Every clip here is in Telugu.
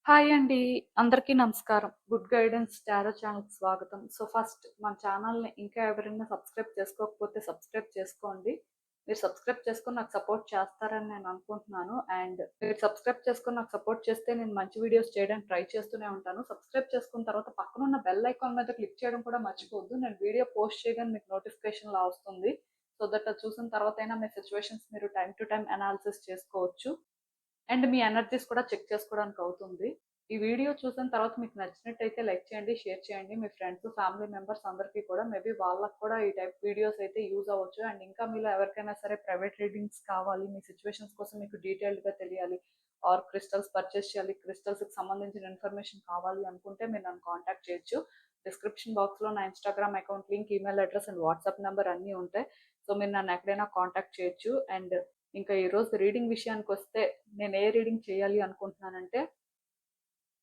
హాయ్ అండి. అందరికీ నమస్కారం. గుడ్ గైడెన్స్ టారో ఛానల్‌కి స్వాగతం. ఫస్ట్ మన ఛానల్‌ని ఇంకా ఎవరైనా సబ్స్క్రైబ్ చేసుకోకపోతే సబ్స్క్రైబ్ చేసుకోండి. మీరు సబ్స్క్రైబ్ చేసుకొని నాకు సపోర్ట్ చేస్తారని నేను అనుకుంటున్నాను. అండ్ మీరు సబ్స్క్రైబ్ చేసుకొని నాకు సపోర్ట్ చేస్తే నేను మంచి వీడియోస్ చేయడానికి ట్రై చేస్తూనే ఉంటాను. సబ్స్క్రైబ్ చేసుకున్న తర్వాత పక్కనున్న బెల్ ఐకాన్ మీద క్లిక్ చేయడం కూడా మర్చిపోవద్దు. నేను వీడియో పోస్ట్ చేయగానే మీకు నోటిఫికేషన్‌లా వస్తుంది. దట్ అది చూసిన తర్వాతైనా మీ సిట్యుయేషన్స్ మీరు టైమ్ టు టైమ్ అనాలిసిస్ చేసుకోవచ్చు. అండ్ మీ ఎనర్జీస్ కూడా చెక్ చేసుకోవడానికి అవుతుంది. ఈ వీడియో చూసిన తర్వాత మీకు నచ్చినట్టయితే లైక్ చేయండి, షేర్ చేయండి. మీ ఫ్రెండ్స్, ఫ్యామిలీ మెంబర్స్ అందరికీ కూడా మేబీ వాళ్ళకి కూడా ఈ టైప్ వీడియోస్ అయితే యూజ్ అవ్వచ్చు. అండ్ ఇంకా మీలో ఎవరికైనా సరే ప్రైవేట్ రీడింగ్స్ కావాలి, మీ సిచ్యువేషన్స్ కోసం మీకు డీటెయిల్డ్గా తెలియాలి, ఆర్ క్రిస్టల్స్ పర్చేస్ చేయాలి, క్రిస్టల్స్కి సంబంధించిన ఇన్ఫర్మేషన్ కావాలి అనుకుంటే మీరు నన్ను కాంటాక్ట్ చేయొచ్చు. డిస్క్రిప్షన్ బాక్స్లో నా Instagram account link, email address and WhatsApp number అన్నీ ఉంటాయి. మీరు నన్ను ఎక్కడైనా కాంటాక్ట్ చేయొచ్చు. అండ్ ఇంకా ఈరోజు రీడింగ్ విషయానికి వస్తే నేను ఏ రీడింగ్ చేయాలి అనుకుంటున్నానంటే,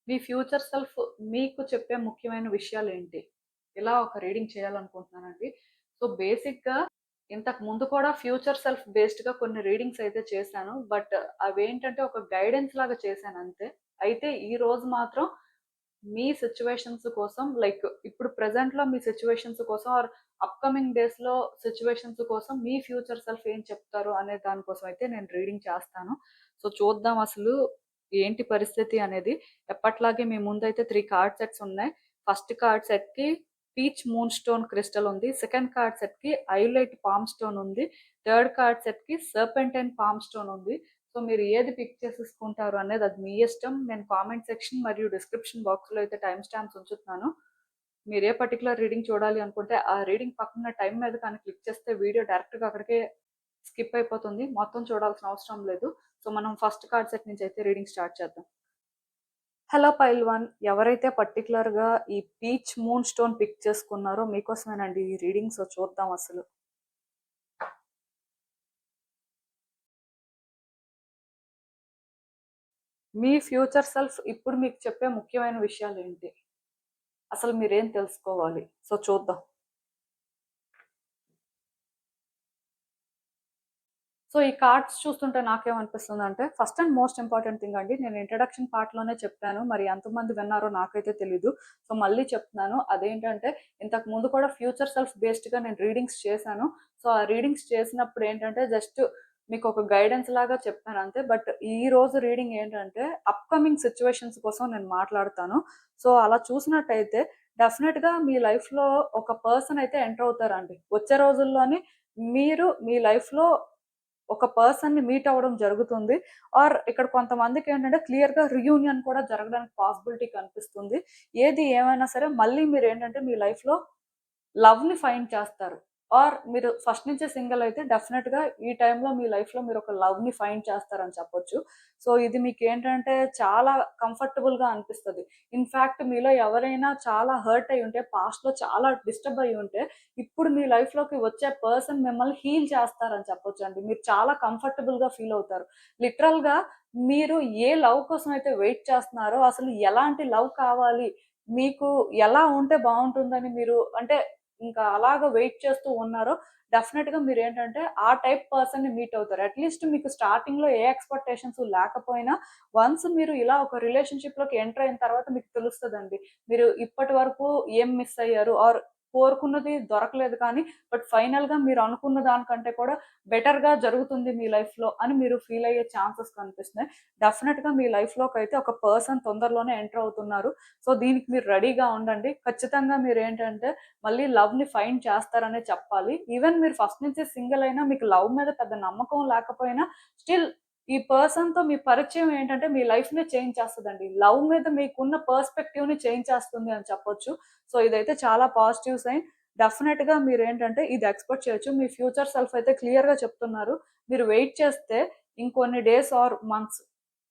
మీ ఫ్యూచర్ సెల్ఫ్ మీకు చెప్పే ముఖ్యమైన విషయాలు ఏంటి, ఇలా ఒక రీడింగ్ చేయాలనుకుంటున్నానండి. బేసిక్గా ఇంతకు ముందు కూడా ఫ్యూచర్ సెల్ఫ్ బేస్డ్గా కొన్ని రీడింగ్స్ అయితే చేశాను. బట్ అవేంటంటే ఒక గైడెన్స్ లాగా చేశాను అంతే. అయితే ఈ రోజు మాత్రం మీ సిచ్యువేషన్స్ కోసం, లైక్ ఇప్పుడు ప్రెసెంట్లో మీ సిచ్యువేషన్స్ కోసం ఆర్ అప్కమింగ్ డేస్లో సిచ్యువేషన్స్ కోసం మీ ఫ్యూచర్ సెల్ఫ్ ఏం చెప్తారు అనే దానికోసం అయితే నేను రీడింగ్ చేస్తాను. చూద్దాం అసలు ఏంటి పరిస్థితి అనేది. ఎప్పట్లాగే మీ ముందైతే 3 కార్డ్ సెట్స్ ఉన్నాయి. ఫస్ట్ కార్డ్ సెట్‌కి పీచ్ మూన్ స్టోన్ క్రిస్టల్ ఉంది. సెకండ్ కార్డ్ సెట్‌కి ఐలైట్ పామ్ స్టోన్ ఉంది. థర్డ్ కార్డ్ సెట్‌కి సర్పెంటైన్ పామ్ స్టోన్ ఉంది. మీరు ఏది పిక్ చేసేసుకుంటారు అనేది అది మీ ఇష్టం. నేను కామెంట్ సెక్షన్ మరియు డిస్క్రిప్షన్ బాక్స్‌లో అయితే టైమ్ స్టాంప్స్ ఉంచుతున్నాను. మీరు ఏ పర్టిక్యులర్ రీడింగ్ చూడాలి అనుకుంటే ఆ రీడింగ్ పక్కన టైం మీద కానీ క్లిక్ చేస్తే వీడియో డైరెక్ట్‌గా అక్కడికే స్కిప్ అయిపోతుంది. మొత్తం చూడాల్సిన అవసరం లేదు. మనం ఫస్ట్ కార్డ్ సెట్ నుంచి అయితే రీడింగ్ స్టార్ట్ చేద్దాం. హలో పైల్ 1, ఎవరైతే పర్టిక్యులర్‌గా ఈ పీచ్ మూన్ స్టోన్ పిక్ చేసుకున్నారో మీకోసమేనండి ఈ రీడింగ్. చూద్దాం అసలు. మీ ఫ్యూచర్ సెల్ఫ్ ఇప్పుడు మీకు చెప్పే ముఖ్యమైన విషయాలు ఏంటి, అసలు మీరేం తెలుసుకోవాలి? చూద్దాం. ఈ కార్డ్స్ చూస్తుంటే నాకేమనిపిస్తుందంటే, first and most important thing అండి, నేను ఇంట్రడక్షన్ పార్ట్‌లోనే చెప్పాను. మరి ఎంతమంది విన్నారో నాకైతే తెలీదు. మళ్ళీ చెప్తున్నాను. అదేంటంటే, ఇంతకు ముందు కూడా ఫ్యూచర్ సెల్ఫ్ బేస్డ్‌గా నేను రీడింగ్స్ చేశాను. ఆ రీడింగ్స్ చేసినప్పుడు ఏంటంటే, జస్ట్ మీకు ఒక గైడెన్స్ లాగా చెప్పాను అంతే. బట్ ఈ రోజు రీడింగ్ ఏంటంటే, అప్‌కమింగ్ సిట్యుయేషన్స్ కోసం నేను మాట్లాడతాను. అలా చూసినట్టయితే డెఫినెట్‌గా మీ లైఫ్‌లో ఒక పర్సన్ అయితే ఎంటర్ అవుతారండి. వచ్చే రోజుల్లోని మీరు మీ లైఫ్‌లో ఒక పర్సన్‌ని మీట్ అవ్వడం జరుగుతుంది. ఆర్ ఇక్కడ కొంతమందికేంటంటే క్లియర్‌గా రీయూనియన్ కూడా జరగడానికి పాసిబిలిటీ కనిపిస్తుంది. ఏది ఏమైనా సరే మళ్ళీ మీరేంటంటే మీ లైఫ్‌లో లవ్‌ని ఫైండ్ చేస్తారు. ఆర్ మీరు ఫస్ట్ నుంచే సింగిల్ అయితే డెఫినెట్‌గా ఈ టైంలో మీ లైఫ్‌లో మీరు ఒక లవ్‌ని ఫైండ్ చేస్తారని చెప్పొచ్చు. ఇది మీకేంటంటే చాలా కంఫర్టబుల్‌గా అనిపిస్తది. ఇన్‌ఫాక్ట్ మీలో ఎవరైనా చాలా హర్ట్ అయ్యి ఉంటే, పాస్ట్‌లో చాలా డిస్టర్బ్ అయ్యి ఉంటే, ఇప్పుడు మీ లైఫ్‌లోకి వచ్చే పర్సన్ మిమ్మల్ని హీల్ చేస్తారని చెప్పొచ్చండి. మీరు చాలా కంఫర్టబుల్‌గా ఫీల్ అవుతారు. లిటరల్‌గా మీరు ఏ లవ్ కోసం అయితే వెయిట్ చేస్తున్నారో, అసలు ఎలాంటి లవ్ కావాలి, మీకు ఎలా ఉంటే బావుంటుందని మీరు అంటే ఇంకా అలాగ వెయిట్ చేస్తూ ఉన్నారో, డెఫినెట్‌గా మీరేంటంటే ఆ టైప్ పర్సన్‌ని మీట్ అవుతారు. అట్‌లీస్ట్ మీకు స్టార్టింగ్‌లో ఏ ఎక్స్‌పెక్టేషన్స్ లేకపోయినా, వన్స్ మీరు ఇలా ఒక రిలేషన్‌షిప్‌లోకి ఎంటర్ అయిన తర్వాత మీకు తెలుస్తదండి. మీరు ఇప్పటి వరకు ఏం మిస్ అయ్యారు, ఆర్ కోరుకున్నది దొరకలేదు కానీ, బట్ ఫైనల్‌గా మీరు అనుకున్న దానికంటే కూడా బెటర్‌గా జరుగుతుంది మీ లైఫ్‌లో అని మీరు ఫీల్ అయ్యే ఛాన్సెస్ కనిపిస్తున్నాయి. డెఫినెట్‌గా మీ లైఫ్‌లోకైతే ఒక పర్సన్ తొందరలోనే ఎంటర్ అవుతున్నారు. దీనికి మీరు రెడీగా ఉండండి. ఖచ్చితంగా మీరేంటంటే మళ్ళీ లవ్‌ని ఫైండ్ చేస్తారనే చెప్పాలి. ఈవెన్ మీరు ఫస్ట్ నుంచి సింగిల్ అయినా, మీకు లవ్ మీద పెద్ద నమ్మకం లేకపోయినా, స్టిల్ ఈ పర్సన్‌తో మీ పరిచయం ఏంటంటే మీ లైఫ్‌నే చేంజ్ చేస్తదండి. లవ్ మీద మీకున్న పర్స్‌పెక్టివ్‌ని చేంజ్ చేస్తుంది అని చెప్పొచ్చు. ఇదైతే చాలా పాజిటివ్ సైన్. డెఫినెట్‌గా మీరేంటంటే ఇది ఎక్స్‌పెక్ట్ చేయొచ్చు. మీ ఫ్యూచర్ సెల్ఫ్ అయితే క్లియర్‌గా చెప్తున్నారు. మీరు వెయిట్ చేస్తే ఇంకొన్ని డేస్ ఆర్ మంత్స్,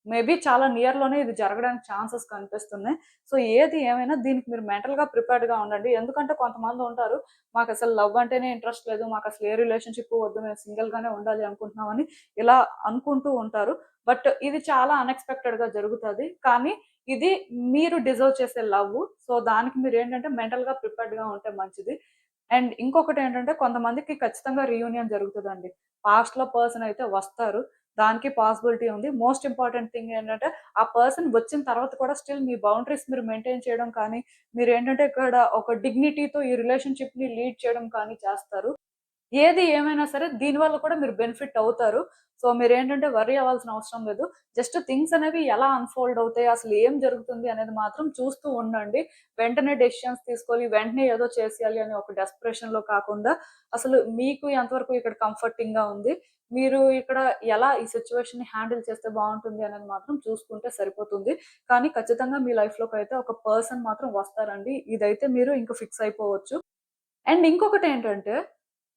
మేబీ చాలా నియర్‌లోనే ఇది జరగడానికి ఛాన్సెస్ కనిపిస్తున్నాయి. ఏది ఏమైనా దీనికి మీరు మెంటల్‌గా ప్రిపేర్డ్‌గా ఉండండి. ఎందుకంటే కొంతమందుంటారు, మాకసలు లవ్ అంటేనే ఇంట్రెస్ట్ లేదు, మాకసలు ఏ రిలేషన్‌షిప్పు వద్దు, మేము సింగిల్‌గానే ఉండాలి అనుకుంటున్నామని ఇలా అనుకుంటూ ఉంటారు. బట్ ఇది చాలా అన్‌ఎక్స్‌పెక్టెడ్‌గా జరుగుతది. కానీ ఇది మీరు డిజర్వ్ చేసే లవ్వు. దానికి మీరేంటంటే మెంటల్‌గా ప్రిపేర్డ్‌గా ఉంటే మంచిది. అండ్ ఇంకొకటేంటంటే కొంతమందికి ఖచ్చితంగా రీయూనియన్ జరుగుతదండి. పాస్ట్‌లో పర్సన్ అయితే వస్తారు. దానికి పాసిబిలిటీ ఉంది. మోస్ట్ ఇంపార్టెంట్ థింగ్ ఏంటంటే ఆ పర్సన్ వచ్చిన తర్వాత కూడా స్టిల్ మీ బౌండరీస్ మీరు మెయింటైన్ చేయడం కానీ, మీరేంటంటే ఇక్కడ ఒక డిగ్నిటీతో ఈ రిలేషన్‌షిప్‌ని లీడ్ చేయడం కానీ చేస్తారు. ఏది ఏమైనా సరే దీనివల్ల కూడా మీరు బెనిఫిట్ అవుతారు. సో, మీరేంటంటే వర్రీ అవ్వాల్సిన అవసరం లేదు. జస్ట్ థింగ్స్ అనేవి ఎలా అన్‌ఫోల్డ్ అవుతాయి, అసలు ఏం జరుగుతుంది అనేది మాత్రం చూస్తూ ఉండండి. వెంటనే డెసిషన్స్ తీసుకోవాలి, వెంటనే ఏదో చేసేయాలి అనే ఒక డెస్పరేషన్‌లో కాకుండా, అసలు మీకు ఎంతవరకు ఇక్కడ కంఫర్టింగ్‌గా ఉంది, మీరు ఇక్కడ ఎలా ఈ సిట్యుయేషన్‌ని హ్యాండిల్ చేస్తే బావుంటుంది అనేది మాత్రం చూసుకుంటే సరిపోతుంది. కానీ ఖచ్చితంగా మీ లైఫ్‌లోకైతే ఒక పర్సన్ మాత్రం వస్తారండి. ఇదైతే మీరు ఇంక ఫిక్స్ అయిపోవచ్చు. అండ్ ఇంకొకటేంటంటే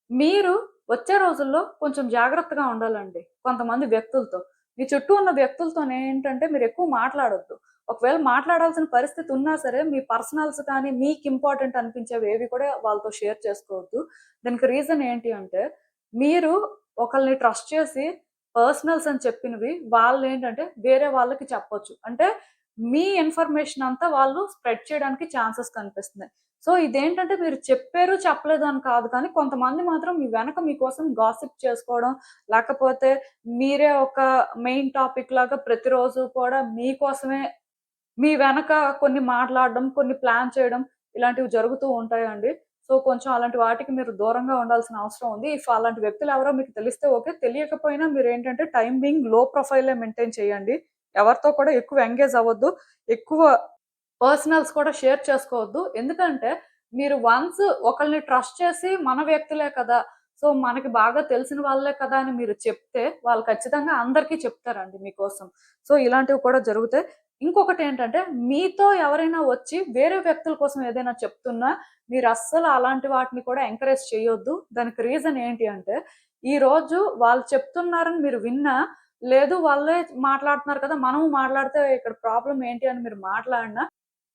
మీరు వచ్చే రోజుల్లో కొంచెం జాగ్రత్తగా ఉండాలండి. కొంతమంది వ్యక్తులతో. మీ చుట్టూ ఉన్న వ్యక్తులతోనేంటంటే మీరెక్కువ మాట్లాడొద్దు. ఒకవేళ మాట్లాడాల్సిన పరిస్థితి ఉన్నా సరే, మీ పర్సనల్స్ కానీ, మీకు ఇంపార్టెంట్ అనిపించేవేవి కూడా వాళ్ళతో షేర్ చేసుకోవద్దు. దానికి రీజన్ ఏంటి అంటే, మీరు ఒకళ్ళని ట్రస్ట్ చేసి పర్సనల్స్ అని చెప్పినవి వాళ్ళేంటంటే వేరే వాళ్ళకి చెప్పొచ్చు. అంటే మీ ఇన్ఫర్మేషన్ అంతా వాళ్ళు స్ప్రెడ్ చేయడానికి ఛాన్సెస్ కనిపిస్తున్నాయి. సో, ఇదేంటంటే మీరు చెప్పారు, చెప్పలేదు అని కాదు కానీ, కొంతమంది మాత్రం మీ వెనక మీకోసం గాసిప్ చేసుకోవడం, లేకపోతే మీరే ఒక మెయిన్ టాపిక్ లాగా ప్రతిరోజు కూడా మీకోసమే మీ వెనక కొన్ని మాట్లాడడం, కొన్ని ప్లాన్ చేయడం ఇలాంటివి జరుగుతూ ఉంటాయండి. సో, కొంచెం అలాంటి వాటికి మీరు దూరంగా ఉండాల్సిన అవసరం ఉంది. ఇఫ్ అలాంటి వ్యక్తులు ఎవరో మీకు తెలిస్తే ఓకే. తెలియకపోయినా మీరేంటంటే టైమ్ బీయింగ్ లో ప్రొఫైలే మెయింటైన్ చేయండి. ఎవరితో కూడా ఎక్కువ ఎంగేజ్ అవ్వద్దు. ఎక్కువ పర్సనల్స్ కూడా షేర్ చేసుకోవద్దు. ఎందుకంటే మీరు వన్స్ ఒకళ్ళని ట్రస్ట్ చేసి మన వ్యక్తులే కదా! సో, మనకి బాగా తెలిసిన వాళ్ళే కదా! అని మీరు చెప్తే వాళ్ళు ఖచ్చితంగా అందరికీ చెప్తారండి మీకోసం. సో, ఇలాంటివి కూడా జరుగుతాయి. ఇంకొకటేంటంటే మీతో ఎవరైనా వచ్చి వేరే వ్యక్తుల కోసం ఏదైనా చెప్తున్నా మీరస్సలు అలాంటి వాటిని కూడా ఎంకరేజ్ చేయొద్దు. దానికి రీజన్ ఏంటి అంటే ఈరోజు వాళ్ళు చెప్తున్నారని మీరు విన్నా, లేదు వాళ్ళే మాట్లాడుతున్నారు కదా! మనము మాట్లాడితే ఇక్కడ ప్రాబ్లమ్ ఏంటి అని మీరు మాట్లాడినా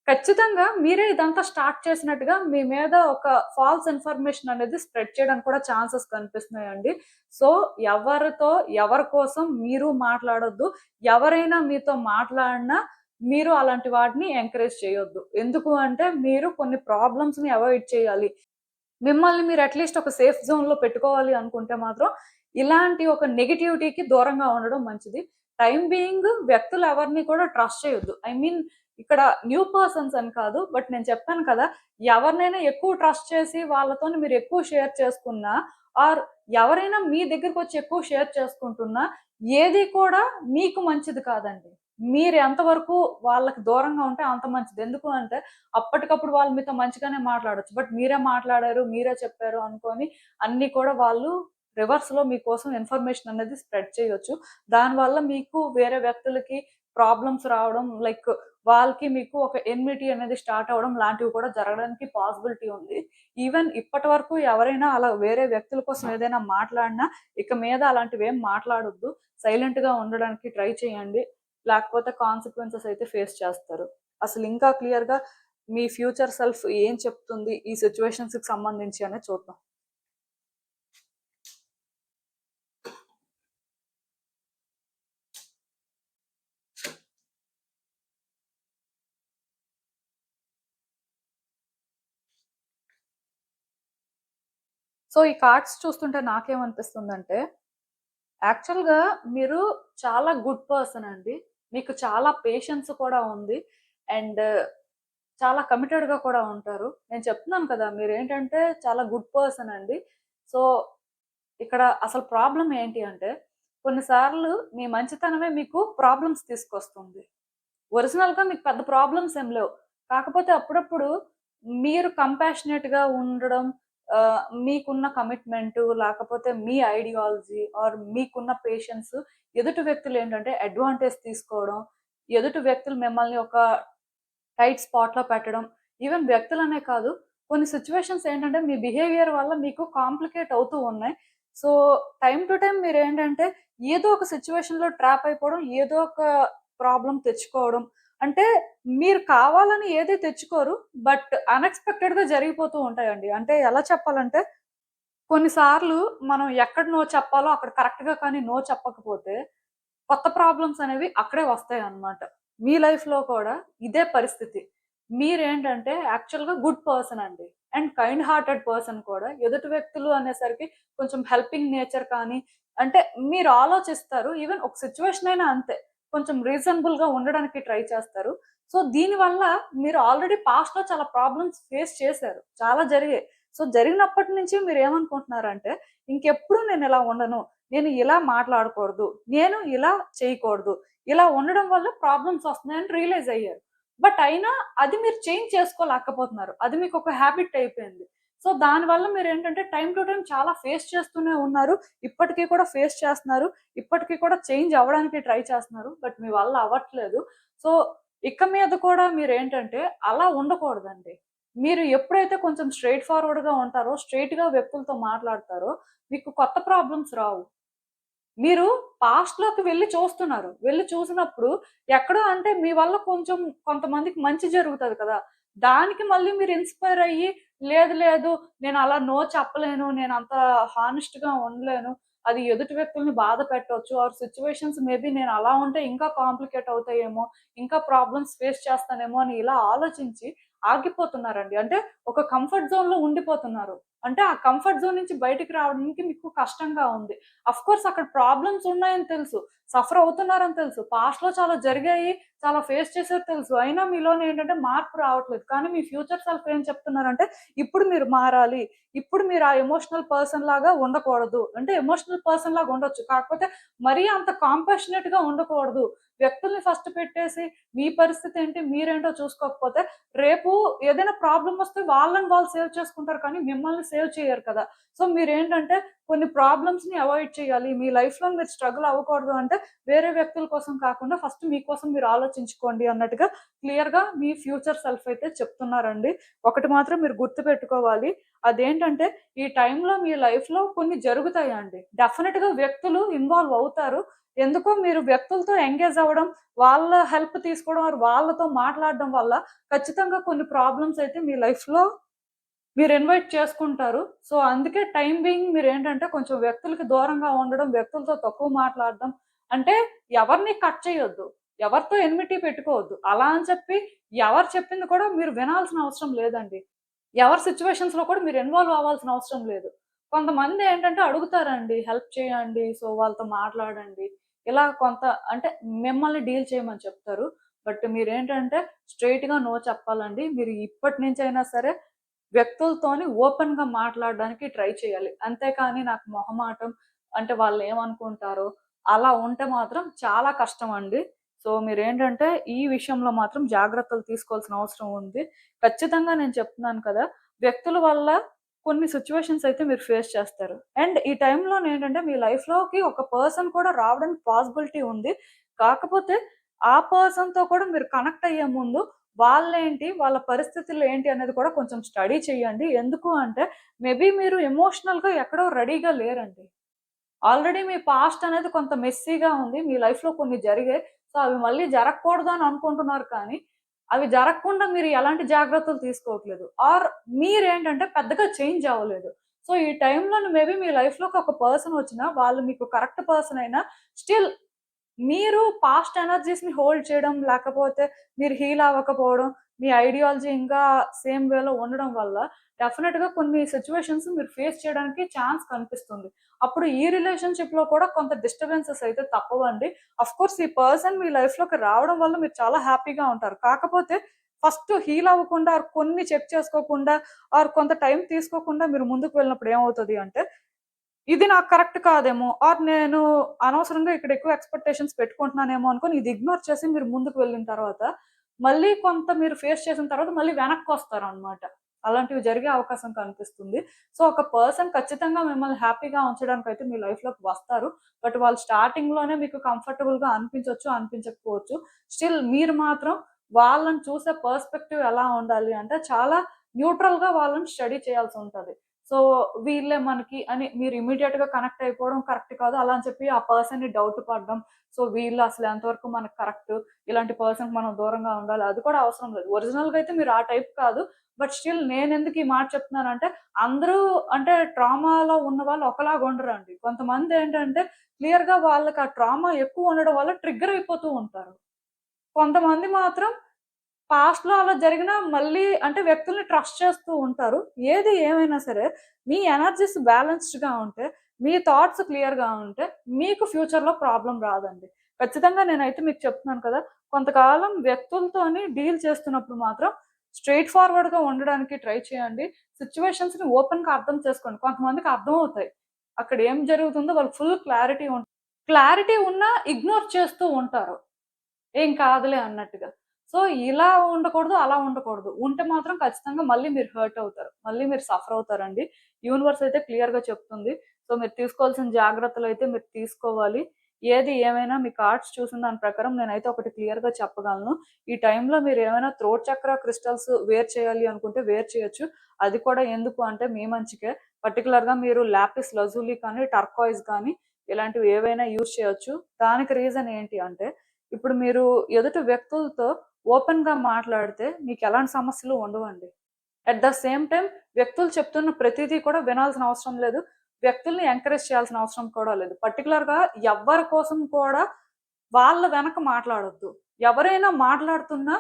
ఖచ్చితంగా మీరే ఇదంతా స్టార్ట్ చేసినట్టుగా మీ మీద ఒక ఫాల్స్ ఇన్ఫర్మేషన్ అనేది స్ప్రెడ్ చేయడానికి కూడా ఛాన్సెస్ కనిపిస్తున్నాయండి. సో, ఎవరితో, ఎవరి కోసం మీరు మాట్లాడొద్దు. ఎవరైనా మీతో మాట్లాడినా మీరు అలాంటి వాటిని ఎంకరేజ్ చేయొద్దు. ఎందుకు అంటే మీరు కొన్ని ప్రాబ్లమ్స్‌ని అవాయిడ్ చేయాలి. మిమ్మల్ని మీరు అట్‌లీస్ట్ ఒక సేఫ్ జోన్‌లో పెట్టుకోవాలి అనుకుంటే మాత్రం, ఇలాంటి ఒక నెగటివిటీకి దూరంగా ఉండడం మంచిది. టైమ్ బీయింగ్ వ్యక్తులు ఎవరిని కూడా ట్రస్ట్ చేయొద్దు. ఐ మీన్ ఇక్కడ న్యూ పర్సన్స్ అని కాదు. బట్ నేను చెప్పాను కదా! ఎవరినైనా ఎక్కువ ట్రస్ట్ చేసి వాళ్ళతోని మీరు ఎక్కువ షేర్ చేసుకున్నా, ఆర్ ఎవరైనా మీ దగ్గరకొచ్చి ఎక్కువ షేర్ చేసుకుంటున్నా, ఏది కూడా మీకు మంచిది కాదండి. మీరు ఎంతవరకు వాళ్ళకి దూరంగా ఉంటే అంత మంచిది. ఎందుకు అంటే అప్పటికప్పుడు వాళ్ళు మీతో మంచిగానే మాట్లాడొచ్చు. బట్ మీరే మాట్లాడారు, మీరే చెప్పారు అనుకోని అన్నీ కూడా వాళ్ళు రివర్స్‌లో మీకోసం ఇన్ఫర్మేషన్ అనేది స్ప్రెడ్ చేయొచ్చు. దానివల్ల మీకు వేరే వ్యక్తులకి ప్రాబ్లమ్స్ రావడం లైక్ వాళ్ళకి మీకు ఒక ఎన్మిటీ అనేది స్టార్ట్ అవ్వడం లాంటివి కూడా జరగడానికి పాసిబిలిటీ ఉంది. ఈవెన్ ఇప్పటి వరకు ఎవరైనా అలా వేరే వ్యక్తుల కోసం ఏదైనా మాట్లాడినా ఇక మీద అలాంటివేం మాట్లాడొద్దు. సైలెంట్‌గా ఉండడానికి ట్రై చేయండి. లేకపోతే కాన్సిక్వెన్సెస్ అయితే ఫేస్ చేస్తారు. అసలు ఇంకా క్లియర్‌గా మీ ఫ్యూచర్ సెల్ఫ్ ఏం చెప్తుంది ఈ సిట్యుయేషన్స్‌కి సంబంధించి అనేది చూద్దాం. సో, ఈ కార్డ్స్ చూస్తుంటే నాకేమనిపిస్తుందంటే, యాక్చువల్‌గా మీరు చాలా గుడ్ పర్సన్ అండి. మీకు చాలా పేషెన్స్ కూడా ఉంది. అండ్ చాలా కమిటెడ్‌గా కూడా ఉంటారు. నేను చెప్తున్నాను కదా! మీరేంటంటే చాలా గుడ్ పర్సన్ అండి. సో, ఇక్కడ అసలు ప్రాబ్లమ్ ఏంటి అంటే, కొన్నిసార్లు మీ మంచితనమే మీకు ప్రాబ్లమ్స్ తీసుకొస్తుంది. ఒరిజినల్‌గా మీకు పెద్ద ప్రాబ్లమ్స్ ఏం లేవు. కాకపోతే అప్పుడప్పుడు మీరు కంపాషనేట్‌గా ఉండడం, మీకున్న కమిట్మెంటు లేకపోతే మీ ఐడియాలజీ ఆర్ మీకున్న పేషెన్స్ ఎదుటి వ్యక్తులేంటంటే అడ్వాంటేజ్ తీసుకోవడం, ఎదుటి వ్యక్తులు మిమ్మల్ని ఒక టైట్ స్పాట్‌లో పెట్టడం. ఈవెన్ వ్యక్తులనే కాదు, కొన్ని సిట్యుయేషన్స్ ఏంటంటే మీ బిహేవియర్ వల్ల మీకు కాంప్లికేట్ అవుతూ ఉన్నాయి. సో, టైమ్ టు టైమ్ మీరేంటంటే ఏదో ఒక సిట్యుయేషన్‌లో ట్రాప్ అయిపోవడం, ఏదో ఒక ప్రాబ్లమ్ తెచ్చుకోవడం. అంటే మీరు కావాలని ఏది తెచ్చుకోరు. బట్ అన్‌ఎక్స్‌పెక్టెడ్‌గా జరిగిపోతూ ఉంటాయండి. అంటే ఎలా చెప్పాలంటే కొన్ని సార్లు మనం ఎక్కడ నో చెప్పాలో అక్కడ కరెక్ట్‌గా కానీ నో చెప్పకపోతే కొత్త ప్రాబ్లమ్స్ అనేవి అక్కడే వస్తాయన్నమాట. మీ లైఫ్‌లో కూడా ఇదే పరిస్థితి. మీరేంటంటే యాక్చువల్‌గా గుడ్ పర్సన్ అండి. అండ్ కైండ్ హార్టెడ్ పర్సన్ కూడా. ఎదుటి వ్యక్తులు అనేసరికి కొంచెం హెల్పింగ్ నేచర్ కానీ, అంటే మీరు ఆలోచిస్తారు. ఈవెన్ ఒక సిట్యుయేషన్ అయినా అంతే. కొంచెం రీజనబుల్‌గా ఉండడానికి ట్రై చేస్తారు. సో, దీనివల్ల మీరు ఆల్రెడీ పాస్ట్‌లో చాలా ప్రాబ్లమ్స్ ఫేస్ చేశారు. చాలా జరిగాయి. సో, జరిగినప్పటి నుంచి మీరేమనుకుంటున్నారంటే, ఇంకెప్పుడు నేనిలా ఉండను. నేను ఇలా మాట్లాడకూడదు. నేను ఇలా చేయకూడదు. ఇలా ఉండడం వల్ల ప్రాబ్లమ్స్ వస్తున్నాయని రియలైజ్ అయ్యారు. బట్ అయినా అది మీరు చేంజ్ చేసుకోలేకపోతున్నారు. అది మీకొక హాబిట్ అయిపోయింది. సో, దానివల్ల మీరేంటంటే టైమ్ టు టైమ్ చాలా ఫేస్ చేస్తూనే ఉన్నారు. ఇప్పటికి కూడా ఫేస్ చేస్తున్నారు. ఇప్పటికి కూడా చేంజ్ అవ్వడానికి ట్రై చేస్తున్నారు. బట్ మీ వల్ల అవ్వట్లేదు. సో, ఇక మీద కూడా మీరేంటంటే అలా ఉండకూడదండి. మీరు ఎప్పుడైతే కొంచెం స్ట్రెయిట్ ఫార్వర్డ్‌గా ఉంటారో, స్ట్రెయిట్‌గా వ్యక్తులతో మాట్లాడతారో, మీకు కొత్త ప్రాబ్లమ్స్ రావు. మీరు పాస్ట్‌లోకి వెళ్లి చూస్తున్నారు. వెళ్లి చూసినప్పుడు ఎక్కడో అంటే మీ వల్ల కొంచెం కొంతమందికి మంచి జరుగుతది కదా! దానికి మళ్ళీ మీరు ఇన్‌స్పైర్ అయ్యి లేదు లేదు నేను అలా నో చెప్పలేను. నేను అంత హానెస్ట్‌గా ఉండలేను. అది ఎదుటి వ్యక్తుల్ని బాధ పెట్టొచ్చు. ఆర్ సిట్యుయేషన్స్ మేబీ నేను అలా ఉంటే ఇంకా కాంప్లికేట్ అవుతాయేమో, ఇంకా ప్రాబ్లమ్స్ ఫేస్ చేస్తానేమో అని ఇలా ఆలోచించి ఆగిపోతున్నారండి. అంటే ఒక కంఫర్ట్ జోన్‌లో ఉండిపోతున్నారు. అంటే ఆ కంఫర్ట్ జోన్ నుంచి బయటికి రావడానికి మీకు కష్టంగా ఉంది. అఫ్‌కోర్స్ అక్కడ ప్రాబ్లమ్స్ ఉన్నాయని తెలుసు. సఫర్ అవుతున్నారని తెలుసు. పాస్ట్‌లో చాలా జరిగాయి. చాలా ఫేస్ చేసారు తెలుసు. అయినా మీలోనే ఏంటంటే మార్పు రావట్లేదు. కానీ మీ ఫ్యూచర్ సెల్ఫ్ ఏం చెప్తున్నారంటే, ఇప్పుడు మీరు మారాలి. ఇప్పుడు మీరు ఆ ఎమోషనల్ పర్సన్ లాగా ఉండకూడదు. అంటే ఎమోషనల్ పర్సన్ లాగా ఉండొచ్చు. కాకపోతే మరీ అంత కాంపాషనేట్‌గా ఉండకూడదు. వ్యక్తుల్ని ఫస్ట్ పెట్టేసి మీ పరిస్థితి ఏంటి, మీరేంటో చూసుకోకపోతే రేపు ఏదైనా ప్రాబ్లమ్ వస్తే వాళ్ళని వాళ్ళు సేవ్ చేసుకుంటారు కానీ మిమ్మల్ని సేవ్ చేయరు కదా! సో మీరేంటంటే కొన్ని ప్రాబ్లమ్స్‌ని అవాయిడ్ చేయాలి. మీ లైఫ్‌లో మీరు స్ట్రగుల్ అవ్వకూడదు అంటే వేరే వ్యక్తుల కోసం కాకుండా ఫస్ట్ మీకోసం మీరు ఆలోచించుకోండి అన్నట్టుగా క్లియర్‌గా మీ ఫ్యూచర్ సెల్ఫ్ అయితే చెప్తున్నారండి. ఒకటి మాత్రం మీరు గుర్తుపెట్టుకోవాలి. అదేంటంటే ఈ టైంలో మీ లైఫ్‌లో కొన్ని జరుగుతాయండి. డెఫినిట్‌గా వ్యక్తులు ఇన్వాల్వ్ అవుతారు. ఎందుకో మీరు వ్యక్తులతో ఎంగేజ్ అవ్వడం, వాళ్ళ హెల్ప్ తీసుకోవడం ఆర్ వాళ్ళతో మాట్లాడడం వల్ల ఖచ్చితంగా కొన్ని ప్రాబ్లమ్స్ అయితే మీ లైఫ్‌లో మీరు ఇన్వైట్ చేసుకుంటారు. సో, అందుకే టైమ్ బీయింగ్ మీరేంటంటే కొంచెం వ్యక్తులకి దూరంగా ఉండడం, వ్యక్తులతో తక్కువ మాట్లాడడం. అంటే ఎవరిని కట్ చేయొద్దు. ఎవరితో ఎనిమిటీ పెట్టుకోవద్దు. అలా అని చెప్పి ఎవరు చెప్పింది కూడా మీరు వినాల్సిన అవసరం లేదండి. ఎవరి సిట్యుయేషన్స్‌లో కూడా మీరు ఇన్వాల్వ్ అవ్వాల్సిన అవసరం లేదు. కొంతమంది ఏంటంటే అడుగుతారండి. హెల్ప్ చేయండి. సో, వాళ్ళతో మాట్లాడండి. ఇలా కొంత అంటే మిమ్మల్ని డీల్ చేయమని చెప్తారు. బట్ మీరేంటంటే స్ట్రెయిట్‌గా నో చెప్పాలండి. మీరు ఇప్పటి నుంచైనా సరే వ్యక్తులతోని ఓపెన్‌గా మాట్లాడడానికి ట్రై చేయాలి. అంతేకాని నాకు మొహమాటం, అంటే వాళ్ళేమనుకుంటారో, అలా ఉంటే మాత్రం చాలా కష్టమండి. సో, మీరేంటంటే ఈ విషయంలో మాత్రం జాగ్రత్తలు తీసుకోవాల్సిన అవసరం ఉంది. ఖచ్చితంగా నేను చెప్తున్నాను కదా! వ్యక్తుల వల్ల కొన్ని సిట్యుయేషన్స్ అయితే మీరు ఫేస్ చేస్తారు. అండ్ ఈ టైంలోనేంటంటే మీ లైఫ్‌లోకి ఒక పర్సన్ కూడా రావడానికి పాసిబిలిటీ ఉంది. కాకపోతే ఆ పర్సన్‌తో కూడా మీరు కనెక్ట్ అయ్యే ముందు వాళ్ళేంటి, వాళ్ళ పరిస్థితులు ఏంటి అనేది కూడా కొంచెం స్టడీ చేయండి. ఎందుకు అంటే మేబీ మీరు ఎమోషనల్‌గా ఎక్కడో రెడీగా లేరండి. ఆల్రెడీ మీ పాస్ట్ అనేది కొంత మెస్సీగా ఉంది. మీ లైఫ్‌లో కొన్ని జరిగాయి. సో, అవి మళ్ళీ జరగకూడదు అని అనుకుంటున్నారు కానీ, అవి జరగకుండా మీరు ఎలాంటి జాగ్రత్తలు తీసుకోవట్లేదు. ఆర్ మీరేంటంటే పెద్దగా చేంజ్ అవ్వలేదు. సో, ఈ టైంలోని మేబీ మీ లైఫ్‌లోకి ఒక పర్సన్ వచ్చినా, వాళ్ళు మీకు కరెక్ట్ పర్సన్ అయినా స్టిల్ మీరు పాస్ట్ ఎనర్జీస్‌ని హోల్డ్ చేయడం, లేకపోతే మీరు హీల్ అవ్వకపోవడం, మీ ఐడియాలజీ ఇంకా సేమ్ వేలో ఉండడం వల్ల డెఫినిట్‌గా కొన్ని సిట్యుయేషన్స్ మీరు ఫేస్ చేయడానికి ఛాన్స్ కనిపిస్తుంది. అప్పుడు ఈ రిలేషన్‌షిప్‌లో కూడా కొంత డిస్టర్బెన్సెస్ అయితే తప్పవండి. ఆఫ్‌కోర్స్ ఈ పర్సన్ మీ లైఫ్‌లోకి రావడం వల్ల మీరు చాలా హ్యాపీగా ఉంటారు. కాకపోతే ఫస్ట్ హీల్ అవ్వకుండా ఆర్ కొన్ని చెక్ చేసుకోకుండా ఆర్ కొంత టైం తీసుకోకుండా మీరు ముందుకు వెళ్ళినప్పుడు ఏమవుతది అంటే ఇది నాకు కరెక్ట్ కాదేమో! ఆర్ నేను అనవసరంగా ఇక్కడ ఎక్కువ ఎక్స్‌పెక్టేషన్స్ పెట్టుకుంటున్నానేమో అనుకోని ఇది ఇగ్నోర్ చేసి మీరు ముందుకు వెళ్ళిన తర్వాత, మళ్ళీ కొంత మీరు ఫేస్ చేసిన తర్వాత మళ్ళీ వెనక్కొస్తారనమాట. అలాంటివి జరిగే అవకాశం కనిపిస్తుంది. సో, ఒక పర్సన్ ఖచ్చితంగా మిమ్మల్ని హ్యాపీగా ఉంచడానికైతే మీ లైఫ్‌లోకి వస్తారు. బట్ వాళ్ళు స్టార్టింగ్‌లోనే మీకు కంఫర్టబుల్‌గా అనిపించొచ్చు, అనిపించకపోవచ్చు. స్టిల్ మీరు మాత్రం వాళ్ళని చూసే పర్స్‌పెక్టివ్ ఎలా ఉండాలి అంటే చాలా న్యూట్రల్‌గా వాళ్ళని స్టడీ చేయాల్సుంటది. సో, వీళ్ళే మనకి అని మీరు ఇమ్మీడియేట్‌గా కనెక్ట్ అయిపోవడం కరెక్ట్ కాదు. అలా అని చెప్పి ఆ పర్సన్‌ని డౌట్ పడడం. సో, వీళ్ళు అసలు ఎంతవరకు మనకు కరెక్ట్. ఇలాంటి పర్సన్‌కి మనం దూరంగా ఉండాలి. అది కూడా అవసరం లేదు. ఒరిజినల్‌గా అయితే మీరు ఆ టైప్ కాదు. బట్ స్టిల్ నేనెందుకు ఈ మాట చెప్తున్నానంటే, అందరూ అంటే ట్రామాలో ఉన్నవాళ్ళు ఒకలాగా ఉండరండి. కొంతమందేంటంటే క్లియర్‌గా వాళ్ళకి ఆ ట్రామా ఎక్కువ ఉండడం వల్ల ట్రిగ్గర్ అయిపోతూ ఉంటారు. కొంతమంది మాత్రం పాస్ట్‌లో అలా జరిగినా మళ్ళీ అంటే వ్యక్తుల్ని ట్రస్ట్ చేస్తూ ఉంటారు. ఏది ఏమైనా సరే మీ ఎనర్జీస్ బ్యాలెన్స్‌డ్‌గా ఉంటే, మీ థాట్స్ క్లియర్‌గా ఉంటే, మీకు ఫ్యూచర్‌లో ప్రాబ్లమ్ రాదండి. ఖచ్చితంగా నేనైతే మీకు చెప్తున్నాను కదా! కొంతకాలం వ్యక్తులతోని డీల్ చేస్తున్నప్పుడు మాత్రం స్ట్రెయిట్ ఫార్వర్డ్‌గా ఉండడానికి ట్రై చేయండి. సిట్యుయేషన్స్‌ని ఓపెన్‌గా అర్థం చేసుకోండి. కొంతమందికి అర్థమవుతాయి. అక్కడ ఏం జరుగుతుందో వాళ్ళకి ఫుల్ క్లారిటీ ఉన్నా ఇగ్నోర్ చేస్తూ ఉంటారు. ఏం కాదులే అన్నట్టుగా. సో, ఇలా ఉండకూడదు, అలా ఉండకూడదు. ఉంటే మాత్రం ఖచ్చితంగా మళ్ళీ మీరు హర్ట్ అవుతారు. మళ్ళీ మీరు సఫర్ అవుతారండి. యూనివర్స్ అయితే క్లియర్‌గా చెప్తుంది. సో, మీరు తీసుకోవాల్సిన జాగ్రత్తలైతే మీరు తీసుకోవాలి. ఏది ఏమైనా మీ కార్డ్స్ చూసిన దాని ప్రకారం నేనైతే ఒకటి క్లియర్‌గా చెప్పగలను. ఈ టైంలో మీరేమైనా థ్రోట్ చక్ర క్రిస్టల్స్ వేర్ చేయాలి అనుకుంటే వేర్ చేయొచ్చు. అది కూడా ఎందుకు అంటే మీ మంచికే. పర్టిక్యులర్‌గా మీరు లాపిస్ లజూలి కానీ, టర్కాయిజ్ కానీ ఇలాంటివి ఏవైనా యూజ్ చేయొచ్చు. దానికి రీజన్ ఏంటి అంటే ఇప్పుడు మీరు ఎదుటి వ్యక్తులతో ఓపెన్‌గా మాట్లాడితే మీకెలాంటి సమస్యలు ఉండవండి. అట్ ద సేమ్ టైమ్ వ్యక్తులు చెప్తున్న ప్రతీదీ కూడా వినాల్సిన అవసరం లేదు. వ్యక్తుల్ని ఎంకరేజ్ చేయాల్సిన అవసరం కూడా లేదు. పర్టిక్యులర్‌గా ఎవ్వరి కోసం కూడా వాళ్ళ వెనక మాట్లాడొద్దు. ఎవరైనా మాట్లాడుతున్నా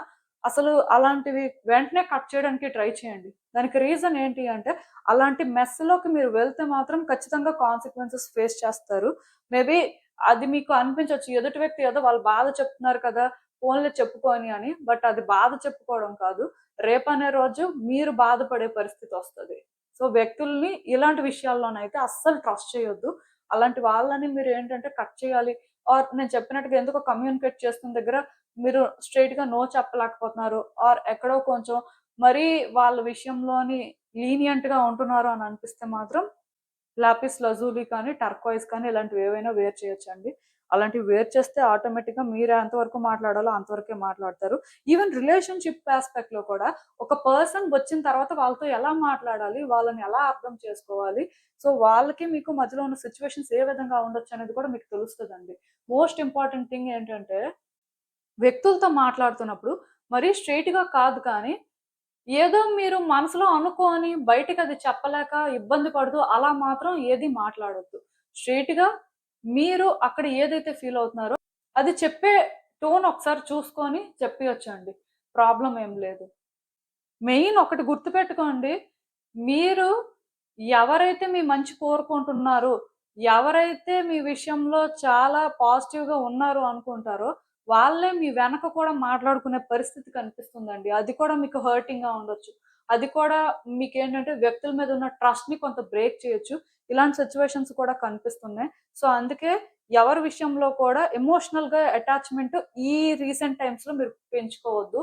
అసలు అలాంటివి వెంటనే కట్ చేయడానికి ట్రై చేయండి. దానికి రీజన్ ఏంటి అంటే అలాంటి మెస్‌లోకి మీరు వెళ్తే మాత్రం ఖచ్చితంగా కాన్సిక్వెన్సెస్ ఫేస్ చేస్తారు. మేబీ అది మీకు అనిపించొచ్చు. ఎదుటి వ్యక్తి ఏదో వాళ్ళ బాధ చెప్తున్నారు కదా! పోన్లే చెప్పుకోని అని. బట్ అది బాధ చెప్పుకోవడం కాదు. రేపనే రోజు మీరు బాధపడే పరిస్థితొస్తది. సో, వ్యక్తుల్ని ఇలాంటి విషయాల్లోనైతే అస్సలు ట్రస్ట్ చేయొద్దు. అలాంటి వాళ్ళని మీరేంటంటే కట్ చేయాలి. ఆర్ నేను చెప్పినట్టుగా ఎందుకో కమ్యూనికేట్ చేస్తున్న దగ్గర మీరు స్ట్రెయిట్‌గా నో చెప్పలేకపోతున్నారు. ఆర్ ఎక్కడో కొంచెం మరీ వాళ్ళ విషయంలోని లీనియంట్‌గా ఉంటున్నారు అని అనిపిస్తే మాత్రం లాపిస్ లజూలి కానీ, టర్కాయిజ్ కానీ ఇలాంటివేవైనా వేర్ చేయొచ్చండి. అలాంటివి వేర్ చేస్తే ఆటోమేటిక్‌గా మీరు ఎంతవరకు మాట్లాడాలో అంతవరకే మాట్లాడతారు. ఈవెన్ రిలేషన్‌షిప్ యాస్పెక్ట్‌లో కూడా ఒక పర్సన్ వచ్చిన తర్వాత వాళ్ళతో ఎలా మాట్లాడాలి? వాళ్ళని ఎలా అర్థం చేసుకోవాలి? సో, వాళ్ళకి మీకు మధ్యలో ఉన్న సిట్యుయేషన్స్ ఏ విధంగా ఉండొచ్చనేది కూడా మీకు తెలుస్తదండి. మోస్ట్ ఇంపార్టెంట్ థింగ్ ఏంటంటే వ్యక్తులతో మాట్లాడుతున్నప్పుడు మరీ స్ట్రెయిట్‌గా కాదు కానీ ఏదో మీరు మనసులో అనుకోని బయటికది చెప్పలేక ఇబ్బంది పడుతూ అలా మాత్రం ఏది మాట్లాడొద్దు. స్ట్రెయిట్‌గా మీరు అక్కడ ఏదైతే ఫీల్ అవుతున్నారో అది చెప్పే టోన్ ఒకసారి చూసుకొని చెప్పియొచ్చండి. ప్రాబ్లమ్ ఏం లేదు. మెయిన్ ఒకటి గుర్తుపెట్టుకోండి. మీరు ఎవరైతే మీ మంచి కోరుకుంటున్నారో, ఎవరైతే మీ విషయంలో చాలా పాజిటివ్‌గా ఉన్నారు అనుకుంటారో, వాళ్ళే మీ వెనక కూడా మాట్లాడుకునే పరిస్థితి కనిపిస్తుందండి. అది కూడా మీకు హర్టింగ్‌గా ఉండొచ్చు. అది కూడా మీకేంటంటే వ్యక్తుల మీద ఉన్న ట్రస్ట్‌ని కొంత బ్రేక్ చేయొచ్చు. ఇలాంటి సిట్యుయేషన్స్ కూడా కనిపిస్తున్నాయి. సో, అందుకే ఎవరి విషయంలో కూడా ఎమోషనల్‌గా అటాచ్‌మెంట్ ఈ రీసెంట్ టైమ్స్‌లో మీరు పెంచుకోవద్దు.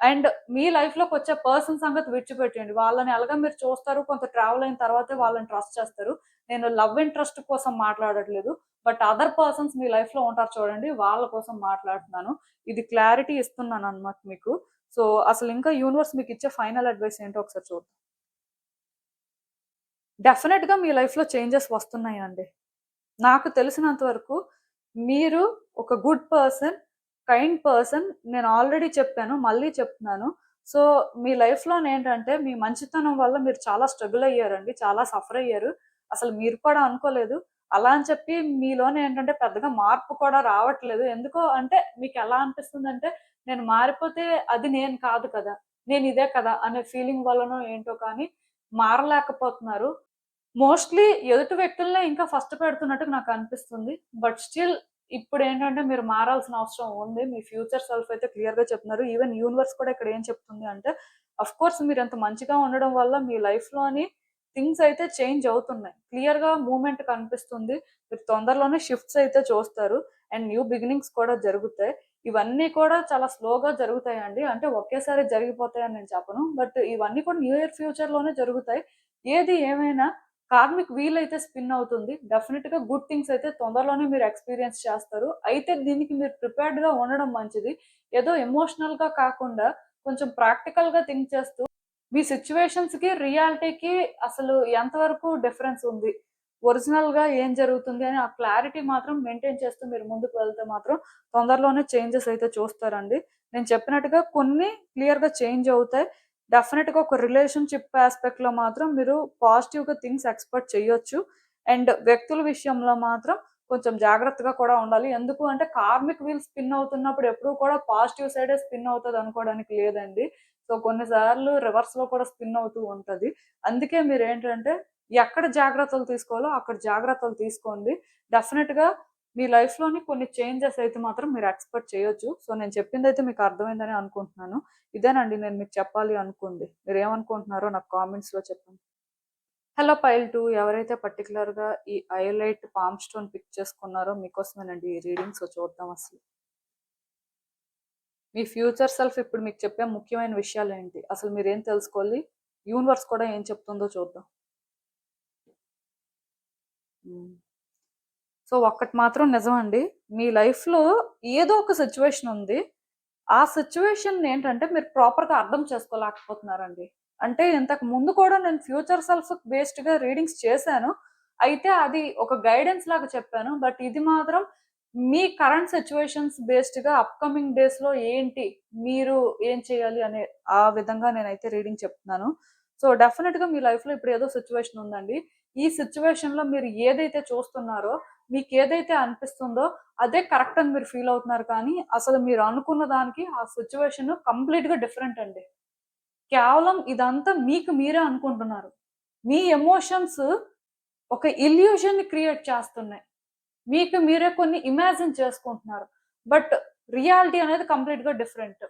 అండ్ మీ లైఫ్‌లోకొచ్చే పర్సన్ సంగతి విడిచిపెట్టేయండి. వాళ్ళని ఎలాగో మీరు చూస్తారు. కొంత ట్రావెల్ అయిన తర్వాతే వాళ్ళని ట్రస్ట్ చేస్తారు. నేను లవ్ ఇంట్రెస్ట్ కోసం మాట్లాడట్లేదు. బట్ అదర్ పర్సన్స్ మీ లైఫ్‌లో ఉంటారు చూడండి. వాళ్ళ కోసం మాట్లాడుతున్నాను. ఇది క్లారిటీ ఇస్తున్నాననమాట మీకు. సో, అసలింకా యూనివర్స్ మీకిచ్చే ఫైనల్ అడ్వైస్ ఏంటో ఒకసారి చూద్దాం. డెఫినెట్‌గా మీ లైఫ్‌లో చేంజెస్ వస్తున్నాయండి. నాకు తెలిసినంత వరకు మీరు ఒక గుడ్ పర్సన్, కైండ్ పర్సన్. నేను ఆల్రెడీ చెప్పాను. మళ్ళీ చెప్తున్నాను. సో, మీ లైఫ్‌లోనేంటంటే మీ మంచితనం వల్ల మీరు చాలా స్ట్రగుల్ అయ్యారండి. చాలా సఫర్ అయ్యారు. అసలు మీరు కూడా అనుకోలేదు. అలా అని చెప్పి మీలోనేంటంటే పెద్దగా మార్పు కూడా రావట్లేదు. ఎందుకో అంటే మీకెలా అనిపిస్తుందంటే నేను మారిపోతే అది నేను కాదు కదా! నేను ఇదే కదా! అనే ఫీలింగ్ వల్లనో ఏంటో కానీ మారలేకపోతున్నారు. మోస్ట్‌లీ ఎదుటి వ్యక్తులనే ఇంకా ఫస్ట్ పెడుతున్నట్టు నాకనిపిస్తుంది. బట్ స్టిల్ ఇప్పుడేంటంటే మీరు మారాల్సిన అవసరం ఉంది. మీ ఫ్యూచర్ సెల్ఫ్ అయితే క్లియర్‌గా చెప్తున్నారు. ఈవెన్ యూనివర్స్ కూడా ఇక్కడ ఏం చెప్తుంది అంటే, ఆఫ్‌కోర్స్ మీరింత మంచిగా ఉండడం వల్ల మీ లైఫ్‌లోని థింగ్స్ అయితే చేంజ్ అవుతున్నాయి. క్లియర్‌గా మూవ్‌మెంట్ కనిపిస్తుంది. మీరు తొందరలోనే షిఫ్ట్స్ అయితే చూస్తారు. అండ్ న్యూ బిగినింగ్స్ కూడా జరుగుతాయి. ఇవన్నీ కూడా చాలా స్లోగా జరుగుతాయండి. అంటే ఒకేసారి జరిగిపోతాయని నేను చెప్పను. బట్ ఇవన్నీ కూడా నియర్ ఫ్యూచర్‌లోనే జరుగుతాయి. ఏది ఏమైనా కార్మిక్ వీల్ అయితే స్పిన్ అవుతుంది. డెఫినిట్‌గా గుడ్ థింగ్స్ అయితే తొందరలోనే మీరు ఎక్స్‌పీరియన్స్ చేస్తారు. అయితే దీనికి మీరు ప్రిపేర్డ్‌గా ఉండడం మంచిది. ఏదో ఎమోషనల్‌గా కాకుండా కొంచెం ప్రాక్టికల్‌గా థింక్ చేస్తూ మీ సిట్యుయేషన్స్‌కి, రియాలిటీకి అసలు ఎంతవరకు డిఫరెన్స్ ఉంది? ఒరిజినల్‌గా ఏం జరుగుతుంది అని ఆ క్లారిటీ మాత్రం మెయింటైన్ చేస్తూ మీరు ముందుకు వెళ్తే మాత్రం తొందరలోనే చేంజెస్ అయితే చూస్తారండి. నేను చెప్పినట్టుగా కొన్ని క్లియర్‌గా చేంజ్ అవుతాయి. డెఫినిట్‌గా ఒక రిలేషన్‌షిప్ యాస్పెక్ట్‌లో మాత్రం మీరు పాజిటివ్‌గా థింగ్స్ ఎక్స్‌పెక్ట్ చేయొచ్చు. అండ్ వ్యక్తుల విషయంలో మాత్రం కొంచెం జాగ్రత్తగా కూడా ఉండాలి. ఎందుకు అంటే కార్మిక్ వీల్ స్పిన్ అవుతున్నప్పుడు ఎప్పుడు కూడా పాజిటివ్ సైడే స్పిన్ అవుతది అనుకోవడానికి లేదండి. సో, కొన్ని సార్లు రివర్స్‌లో కూడా స్పిన్ అవుతూ ఉంటది. అందుకే మీరేంటంటే ఎక్కడ జాగ్రత్తలు తీసుకోవాలో అక్కడ జాగ్రత్తలు తీసుకోండి. డెఫినిట్‌గా మీ లైఫ్‌లోని కొన్ని చేంజెస్ అయితే మాత్రం మీరు ఎక్స్‌పెక్ట్ చేయొచ్చు. సో, నేను చెప్పిందైతే మీకు అర్థమైందని అనుకుంటున్నాను. ఇదేనండి నేను మీకు చెప్పాలి అనుకుంది. మీరేమనుకుంటున్నారో నాకు కామెంట్స్‌లో చెప్పండి. హలో పైల్ 2 ఎవరైతే పర్టిక్యులర్‌గా ఈ హైలైట్ పామ్ స్టోన్ పిక్ చేసుకున్నారో మీకోసమేనండి ఈ రీడింగ్. సో, చూద్దాం అసలు. మీ ఫ్యూచర్ సెల్ఫ్ ఇప్పుడు మీకు చెప్పే ముఖ్యమైన విషయాలేంటి? అసలు మీరేం తెలుసుకోవాలి? యూనివర్స్ కూడా ఏం చెప్తుందో చూద్దాం. హ్మ్. సో, ఒక్కటి మాత్రం నిజమండి. మీ లైఫ్‌లో ఏదో ఒక సిట్యుయేషన్ ఉంది. ఆ సిట్యుయేషన్‌నేంటంటే మీరు ప్రాపర్‌గా అర్థం చేసుకోలేకపోతున్నారండి. అంటే ఇంతకు ముందు కూడా నేను ఫ్యూచర్ సెల్ఫ్ బేస్డ్‌గా రీడింగ్స్ చేశాను. అయితే అది ఒక గైడెన్స్ లాగా చెప్పాను. బట్ ఇది మాత్రం మీ కరెంట్ సిట్యుయేషన్స్ బేస్డ్‌గా అప్‌కమింగ్ డేస్‌లో ఏంటి? మీరు ఏం చేయాలి అనే ఆ విధంగా నేనైతే రీడింగ్ చెప్తున్నాను. సో, డెఫినిట్‌గా మీ లైఫ్‌లో ఇప్పుడు ఏదో సిట్యుయేషన్ ఉందండి. ఈ సిట్యుయేషన్‌లో మీరు ఏదైతే చూస్తున్నారో, మీకేదైతే అనిపిస్తుందో అదే కరెక్ట్ అని మీరు ఫీల్ అవుతున్నారు కానీ, అసలు మీరు అనుకున్న దానికి ఆ సిట్యుయేషన్ కంప్లీట్‌గా డిఫరెంట్ అండి. కేవలం ఇదంతా మీకు మీరే అనుకుంటున్నారు. మీ ఎమోషన్స్ ఒక ఇల్యూషన్‌ని క్రియేట్ చేస్తున్నాయి. మీకు మీరే కొన్ని ఇమాజిన్ చేసుకుంటున్నారు. బట్ రియాలిటీ అనేది కంప్లీట్‌గా డిఫరెంట్.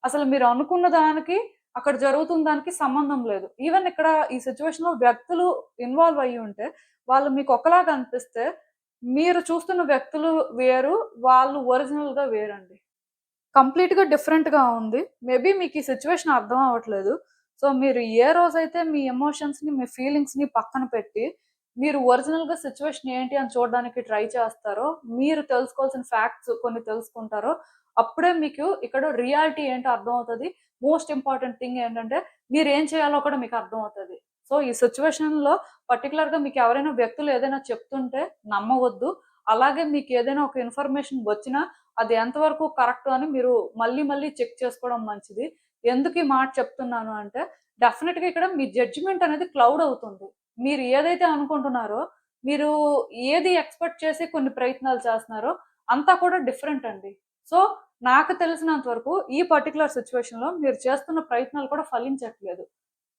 అసలు మీరు అనుకున్న దానికి, అక్కడ జరుగుతున్న దానికి సంబంధం లేదు. ఈవెన్ ఇక్కడ ఈ సిట్యుయేషన్‌లో వ్యక్తులు ఇన్వాల్వ్ అయ్యి ఉంటే, వాళ్ళు మీకు ఒకలాగా అనిపిస్తే, మీరు చూస్తున్న వ్యక్తులు వేరు, వాళ్ళు ఒరిజినల్‌గా వేరండి. కంప్లీట్‌గా డిఫరెంట్‌గా ఉంది. మేబీ మీకు ఈ సిట్యుయేషన్ అర్థం అవ్వట్లేదు. సో, మీరు ఏ రోజైతే మీ ఎమోషన్స్‌ని, మీ ఫీలింగ్స్‌ని పక్కన పెట్టి, మీరు ఒరిజినల్‌గా సిట్యుయేషన్ ఏంటి అని చూడడానికి ట్రై చేస్తారో, మీరు తెలుసుకోవాల్సిన ఫ్యాక్ట్స్ కొన్ని తెలుసుకుంటారో, అప్పుడే మీకు ఇక్కడ రియాలిటీ ఏంటో అర్థమవుతది. మోస్ట్ ఇంపార్టెంట్ థింగ్ ఏంటంటే, మీరేం చేయాలో కూడా మీకు అర్థమవుతది. సో, ఈ సిట్యుయేషన్‌లో పర్టిక్యులర్‌గా మీకు ఎవరైనా వ్యక్తులు ఏదైనా చెప్తుంటే నమ్మవద్దు. అలాగే మీకు ఏదైనా ఒక ఇన్ఫర్మేషన్ వచ్చినా అది ఎంతవరకు కరెక్ట్ అని మీరు మళ్ళీ మళ్ళీ చెక్ చేసుకోవడం మంచిది. ఎందుకు ఈ మాట చెప్తున్నాను అంటే, డెఫినిట్‌గా ఇక్కడ మీ జడ్జిమెంట్ అనేది క్లౌడ్ అవుతుంది. మీరు ఏదైతే అనుకుంటున్నారో, మీరు ఏది ఎక్స్‌పెక్ట్ చేసి కొన్ని ప్రయత్నాలు చేస్తున్నారో, అంతా కూడా డిఫరెంట్ అండి. సో, నాకు తెలిసినంత వరకు ఈ పర్టిక్యులర్ సిట్యుయేషన్‌లో మీరు చేస్తున్న ప్రయత్నాలు కూడా ఫలించట్లేదు.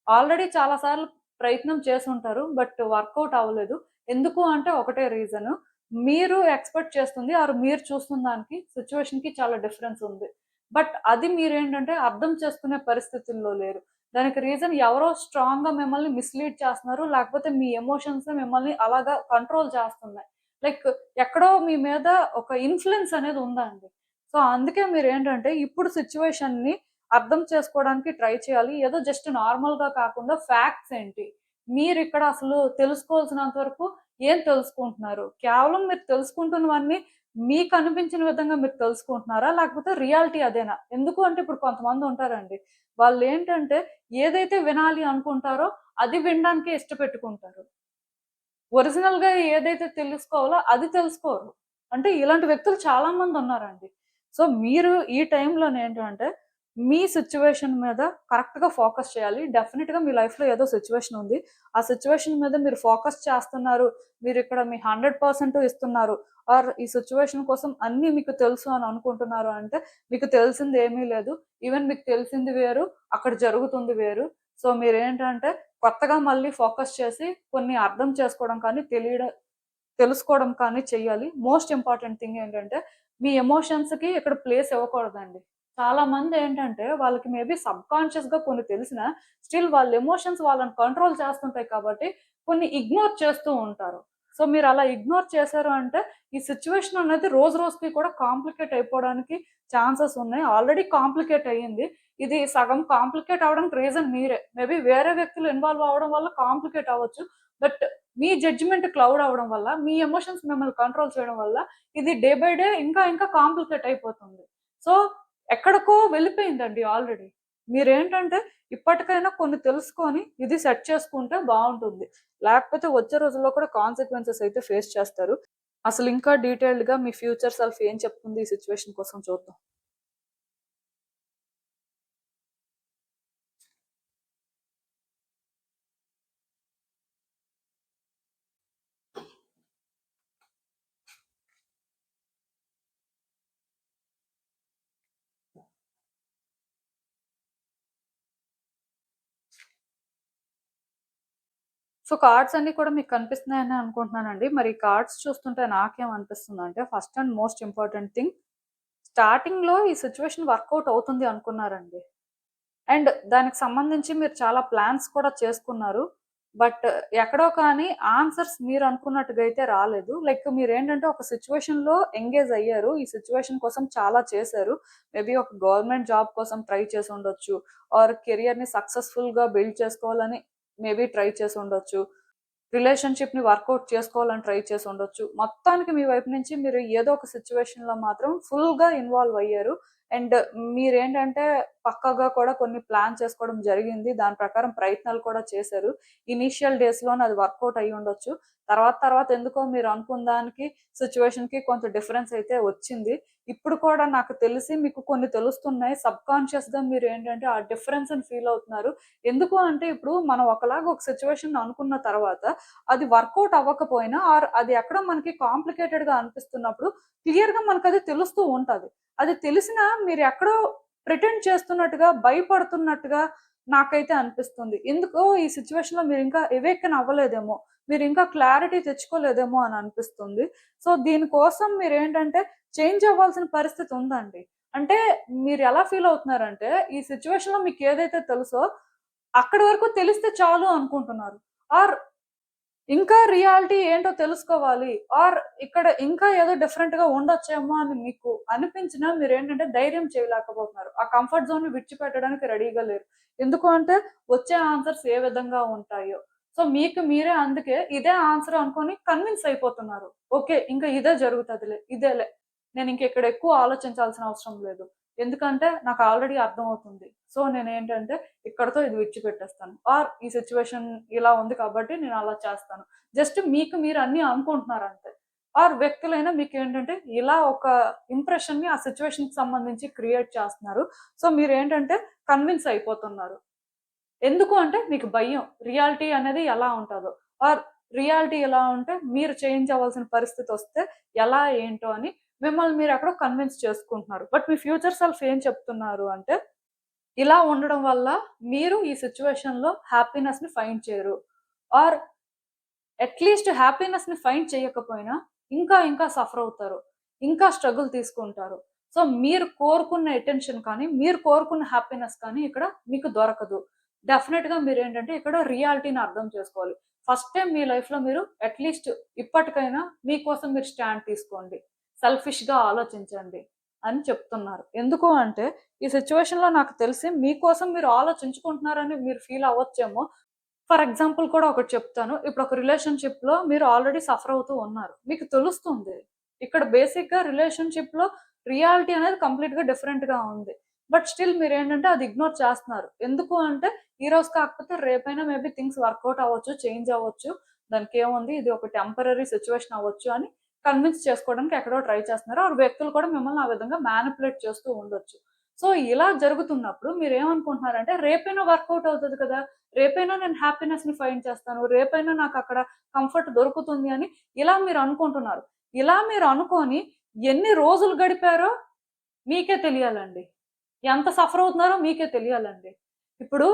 ఆల్రెడీ చాలా సార్లు ప్రయత్నం చేసుంటారు. బట్ వర్కౌట్ అవ్వలేదు. ఎందుకు అంటే ఒకటే రీజను. మీరు ఎక్స్‌పెక్ట్ చేస్తుంది ఆర్ మీరు చూస్తున్న దానికి సిట్యుయేషన్‌కి చాలా డిఫరెన్స్ ఉంది. బట్ అది మీరేంటంటే అర్థం చేసుకునే పరిస్థితుల్లో లేరు. దానికి రీజన్ ఎవరో స్ట్రాంగ్‌గా మిమ్మల్ని మిస్‌లీడ్ చేస్తున్నారు. లేకపోతే మీ ఎమోషన్స్ మిమ్మల్ని అలాగా కంట్రోల్ చేస్తున్నాయి. లైక్ ఎక్కడో మీ మీద ఒక ఇన్‌ఫ్లూయెన్స్ అనేది ఉందండి. సో, అందుకే మీరేంటంటే ఇప్పుడు సిట్యుయేషన్‌ని అర్థం చేసుకోవడానికి ట్రై చేయాలి. ఏదో జస్ట్ నార్మల్‌గా కాకుండా ఫ్యాక్ట్స్ ఏంటి? మీరిక్కడ అసలు తెలుసుకోవాల్సినంత వరకు ఏం తెలుసుకుంటున్నారు? కేవలం మీరు తెలుసుకుంటున్నవన్నీ మీకనిపించిన విధంగా మీరు తెలుసుకుంటున్నారా? లేకపోతే రియాలిటీ అదేనా? ఎందుకు అంటే ఇప్పుడు కొంతమందుంటారండి. వాళ్ళేంటంటే ఏదైతే వినాలి అనుకుంటారో అది వినడానికే ఇష్టపెట్టుకుంటారు. ఒరిజినల్‌గా ఏదైతే తెలుసుకోవాలో అది తెలుసుకోరు. అంటే ఇలాంటి వ్యక్తులు చాలా మందున్నారండి. సో, మీరు ఈ టైంలోనేంటంటే మీ సిట్యుయేషన్ మీద కరెక్ట్‌గా ఫోకస్ చేయాలి. డెఫినిట్‌గా మీ లైఫ్‌లో ఏదో సిట్యుయేషన్ ఉంది. ఆ సిట్యుయేషన్ మీద మీరు ఫోకస్ చేస్తున్నారు. మీరిక్కడ మీ 100% ఇస్తున్నారు. ఆర్ ఈ సిట్యుయేషన్ కోసం అన్నీ మీకు తెలుసు అని అనుకుంటున్నారు అంటే మీకు తెలిసిందేమీ లేదు. ఈవెన్ మీకు తెలిసింది వేరు, అక్కడ జరుగుతుంది వేరు. సో, మీరేంటంటే కొత్తగా మళ్ళీ ఫోకస్ చేసి కొన్ని అర్థం చేసుకోవడం కానీ, తెలుసుకోవడం కానీ చెయ్యాలి. మోస్ట్ ఇంపార్టెంట్ థింగ్ ఏంటంటే, మీ ఎమోషన్స్‌కి ఇక్కడ ప్లేస్ ఇవ్వకూడదండి. చాలా మందేంటంటే, వాళ్ళకి మేబీ సబ్‌కాన్షియస్‌గా కొన్ని తెలిసినా, స్టిల్ వాళ్ళ ఎమోషన్స్ వాళ్ళని కంట్రోల్ చేస్తుంటాయి కాబట్టి, కొన్ని ఇగ్నోర్ చేస్తూ ఉంటారు. సో, మీరలా ఇగ్నోర్ చేశారు అంటే, ఈ సిట్యుయేషన్ అనేది రోజు రోజుకి కూడా కాంప్లికేట్ అయిపోవడానికి ఛాన్సెస్ ఉన్నాయి. ఆల్రెడీ కాంప్లికేట్ అయ్యింది. ఇది సగం కాంప్లికేట్ అవ్వడానికి రీజన్ మీరే. మేబీ వేరే వ్యక్తులు ఇన్వాల్వ్ అవ్వడం వల్ల కాంప్లికేట్ అవ్వచ్చు. బట్ మీ జడ్జ్‌మెంట్ క్లౌడ్ అవ్వడం వల్ల, మీ ఎమోషన్స్ మిమ్మల్ని కంట్రోల్ చేయడం వల్ల, ఇది డే బై డే ఇంకా ఇంకా కాంప్లికేట్ అయిపోతుంది. సో, ఎక్కడికో వెళ్ళిపోయిందండి ఆల్రెడీ. మీరేంటంటే ఇప్పటికైనా కొన్ని తెలుసుకొని ఇది సెట్ చేసుకుంటే బావుంటుంది. లేకపోతే వచ్చే రోజుల్లో కూడా కాన్సిక్వెన్సెస్ అయితే ఫేస్ చేస్తారు. అసలు ఇంకా డీటెయిల్డ్‌గా మీ ఫ్యూచర్ సెల్ఫ్ ఏం చెప్తుంది ఈ సిట్యుయేషన్ కోసం చూద్దాం. సో కార్డ్స్ అన్నీ కూడా మీకు కనిపిస్తున్నాయని అనుకుంటున్నానండి. మరి కార్డ్స్ చూస్తుంటే నాకేమనిపిస్తుందంటే first and most important thing, స్టార్టింగ్‌లో ఈ సిట్యుయేషన్ వర్కౌట్ అవుతుంది అనుకున్నారండి. అండ్ దానికి సంబంధించి మీరు చాలా ప్లాన్స్ కూడా చేసుకున్నారు. బట్ ఎక్కడో కానీ ఆన్సర్స్ మీరు అనుకున్నట్టుగా అయితే రాలేదు. లైక్ మీరేంటంటే ఒక సిట్యుయేషన్‌లో ఎంగేజ్ అయ్యారు. ఈ సిట్యుయేషన్ కోసం చాలా చేశారు. మేబీ ఒక గవర్నమెంట్ జాబ్ కోసం ట్రై చేసి ఉండొచ్చు. ఆర్ కెరియర్‌ని సక్సెస్‌ఫుల్‌గా బిల్డ్ చేసుకోవాలని మేబీ ట్రై చేసి ఉండొచ్చు. రిలేషన్‌షిప్‌ని వర్కౌట్ చేసుకోవాలని ట్రై చేసి ఉండొచ్చు. మొత్తానికి మీ వైపు నుంచి మీరు ఏదో ఒక సిట్యుయేషన్‌లో మాత్రం ఫుల్‌గా ఇన్వాల్వ్ అయ్యారు. అండ్ మీరేంటంటే పక్కాగా కూడా కొన్ని ప్లాన్ చేసుకోవడం జరిగింది. దాని ప్రకారం ప్రయత్నాలు కూడా చేశారు. ఇనీషియల్ డేస్‌లోనే అది వర్కౌట్ అయ్యి ఉండొచ్చు. తర్వాత తర్వాత ఎందుకో మీరు అనుకున్న దానికి, సిట్యుయేషన్‌కి కొంత డిఫరెన్స్ అయితే వచ్చింది. ఇప్పుడు కూడా నాకు తెలిసి మీకు కొన్ని తెలుస్తున్నాయి. సబ్‌కాన్షియస్‌గా మీరేంటంటే ఆ డిఫరెన్స్‌ని ఫీల్ అవుతున్నారు. ఎందుకు అంటే ఇప్పుడు మనం ఒకలాగా ఒక సిట్యుయేషన్ అనుకున్న తర్వాత అది వర్కౌట్ అవ్వకపోయినా ఆర్ అది ఎక్కడో మనకి కాంప్లికేటెడ్‌గా అనిపిస్తున్నప్పుడు క్లియర్‌గా మనకది తెలుస్తూ ఉంటది. అది తెలిసినా మీరు ఎక్కడో ప్రిటెండ్ చేస్తున్నట్టుగా, భయపడుతున్నట్టుగా నాకైతే అనిపిస్తుంది. ఎందుకో ఈ సిట్యుయేషన్‌లో మీరింకా ఎవేకెన్ అవ్వలేదేమో, మీరింకా క్లారిటీ తెచ్చుకోలేదేమో అని అనిపిస్తుంది. సో, దీనికోసం మీరేంటంటే చేంజ్ అవ్వాల్సిన పరిస్థితి ఉందండి. అంటే మీరెలా ఫీల్ అవుతున్నారంటే, ఈ సిట్యుయేషన్‌లో మీకేదైతే తెలుసో అక్కడి వరకు తెలిస్తే చాలు అనుకుంటున్నారు. ఆర్ ఇంకా రియాలిటీ ఏంటో తెలుసుకోవాలి. ఆర్ ఇక్కడ ఇంకా ఏదో డిఫరెంట్‌గా ఉండొచ్చేమో అని మీకు అనిపించినా మీరేంటంటే ధైర్యం చేయలేకపోతున్నారు. ఆ కంఫర్ట్ జోన్‌ని విడిచిపెట్టడానికి రెడీగా లేరు. ఎందుకు అంటే వచ్చే ఆన్సర్స్ ఏ విధంగా ఉంటాయో. సో, మీకు మీరే అందుకే ఇదే ఆన్సర్ అనుకోని కన్విన్స్ అయిపోతున్నారు. ఓకే. ఇంకా ఇదే జరుగుతదిలే. ఇదేలే. నేనింక ఇక్కడ ఎక్కువ ఆలోచించాల్సిన అవసరం లేదు. ఎందుకంటే నాకు ఆల్రెడీ అర్థమవుతుంది. సో, నేనేంటంటే ఇక్కడితో ఇది విడిచిపెట్టేస్తాను. ఆర్ ఈ సిట్యుయేషన్ ఇలా ఉంది కాబట్టి నేను అలా చేస్తాను. జస్ట్ మీకు మీరు అన్నీ అనుకుంటున్నారంతే. ఆర్ వ్యక్తులైనా మీకేంటంటే ఇలా ఒక ఇంప్రెషన్‌ని ఆ సిట్యుయేషన్‌కి సంబంధించి క్రియేట్ చేస్తున్నారు. సో, మీరేంటంటే కన్విన్స్ అయిపోతున్నారు. ఎందుకు అంటే మీకు భయం. రియాలిటీ అనేది ఎలా ఉంటదో ఆర్ రియాలిటీ ఎలా ఉంటే మీరు చేంజ్ అవ్వాల్సిన పరిస్థితొస్తే ఎలా ఏంటో అని మిమ్మల్ని మీరెక్కడో కన్విన్స్ చేసుకుంటున్నారు. బట్ మీ ఫ్యూచర్ సెల్ఫ్ ఏం చెప్తున్నారు అంటే ఇలా ఉండడం వల్ల మీరు ఈ సిట్యుయేషన్‌లో హ్యాపీనెస్‌ని ఫైండ్ చేయరు. ఆర్ అట్‌లీస్ట్ హ్యాపీనెస్‌ని ఫైండ్ చేయకపోయినా ఇంకా సఫర్ అవుతారు. ఇంకా స్ట్రగుల్ తీసుకుంటారు. సో, మీరు కోరుకున్న అటెన్షన్ కానీ, మీరు కోరుకున్న హ్యాపీనెస్ కానీ ఇక్కడ మీకు దొరకదు. డెఫినెట్‌గా మీరేంటంటే ఇక్కడ రియాలిటీని అర్థం చేసుకోవాలి. ఫస్ట్ టైమ్ మీ లైఫ్‌లో మీరు అట్‌లీస్ట్ ఇప్పటికైనా మీకోసం మీరు స్టాండ్ తీసుకోండి. సెల్ఫిష్‌గా ఆలోచించండి అని చెప్తున్నారు. ఎందుకు అంటే ఈ సిట్యుయేషన్‌లో నాకు తెలిసి మీకోసం మీరు ఆలోచించుకుంటున్నారని మీరు ఫీల్ అవ్వచ్చేమో. ఫర్ ఎగ్జాంపుల్ కూడా ఒకటి చెప్తాను. ఇప్పుడు ఒక రిలేషన్‌షిప్‌లో మీరు ఆల్రెడీ సఫర్ అవుతూ ఉన్నారు. మీకు తెలుస్తుంది. ఇక్కడ బేసిక్‌గా రిలేషన్‌షిప్‌లో రియాలిటీ అనేది కంప్లీట్‌గా డిఫరెంట్‌గా ఉంది. బట్ స్టిల్ మీరేంటంటే అది ఇగ్నోర్ చేస్తున్నారు. ఎందుకు అంటే ఈరోజు కాకపోతే రేపైనా మేబీ థింగ్స్ వర్కౌట్ అవ్వచ్చు, చేంజ్ అవ్వచ్చు. దానికేముంది ఇది ఒక టెంపరరీ సిట్యుయేషన్ అవ్వచ్చు అని కన్విన్స్ చేసుకోవడానికి ఎక్కడో ట్రై చేస్తున్నారు. ఆ వ్యక్తులు కూడా మిమ్మల్ని ఆ విధంగా మానిప్యులేట్ చేస్తూ ఉండొచ్చు. సో, ఇలా జరుగుతున్నప్పుడు మీరేమనుకుంటున్నారంటే రేపైనా వర్కౌట్ అవుతది కదా! రేపైనా నేను హ్యాపీనెస్‌ని ఫైండ్ చేస్తాను. రేపైనా నాకక్కడ కంఫర్ట్ దొరుకుతుంది అని ఇలా మీరు అనుకుంటున్నారు. ఇలా మీరు అనుకోని ఎన్ని రోజులు గడిపారో మీకే తెలియాలండి. ఎంత సఫర్ అవుతున్నారో మీకే తెలియాలండి. ఇప్పుడు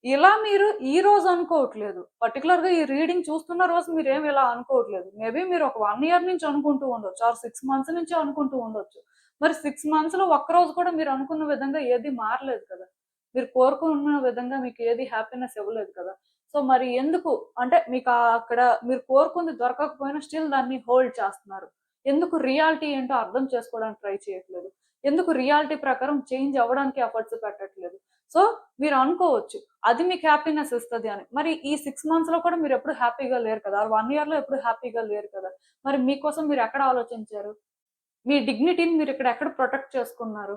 ఇలా మీరు ఈ రోజు అనుకోవట్లేదు. పర్టిక్యులర్‌గా ఈ రీడింగ్ చూస్తున్న రోజు మీరేమి ఇలా అనుకోవట్లేదు. మేబీ మీరు ఒక 1 ఇయర్ నుంచి అనుకుంటూ ఉండొచ్చు. ఆర్ 6 మంత్స్ నుంచి అనుకుంటూ ఉండొచ్చు. మరి 6 మంత్స్‌లో ఒక్కరోజు కూడా మీరు అనుకున్న విధంగా ఏది మారలేదు కదా! మీరు కోరుకున్న విధంగా మీకు ఏది హ్యాపీనెస్ ఇవ్వలేదు కదా! సో, మరి ఎందుకు అంటే మీకు అక్కడ మీరు కోరుకుంది దొరకకపోయినా స్టిల్ దాన్ని హోల్డ్ చేస్తున్నారు. ఎందుకు రియాలిటీ ఏంటో అర్థం చేసుకోవడానికి ట్రై చేయట్లేదు. ఎందుకు రియాలిటీ ప్రకారం చేంజ్ అవ్వడానికి ఎఫర్ట్స్ పెట్టట్లేదు. సో, మీరు అనుకోవచ్చు. అది మీకు హ్యాపీనెస్ ఇస్తది అని. మరి ఈ 6 మంత్స్‌లో కూడా మీరెప్పుడు హ్యాపీగా లేరు కదా! 1 ఇయర్‌లో ఎప్పుడు హ్యాపీగా లేరు కదా! మరి మీకోసం మీరెక్కడ ఆలోచించారు? మీ డిగ్నిటీని మీరిక్కడ ఎక్కడ ప్రొటెక్ట్ చేసుకున్నారు?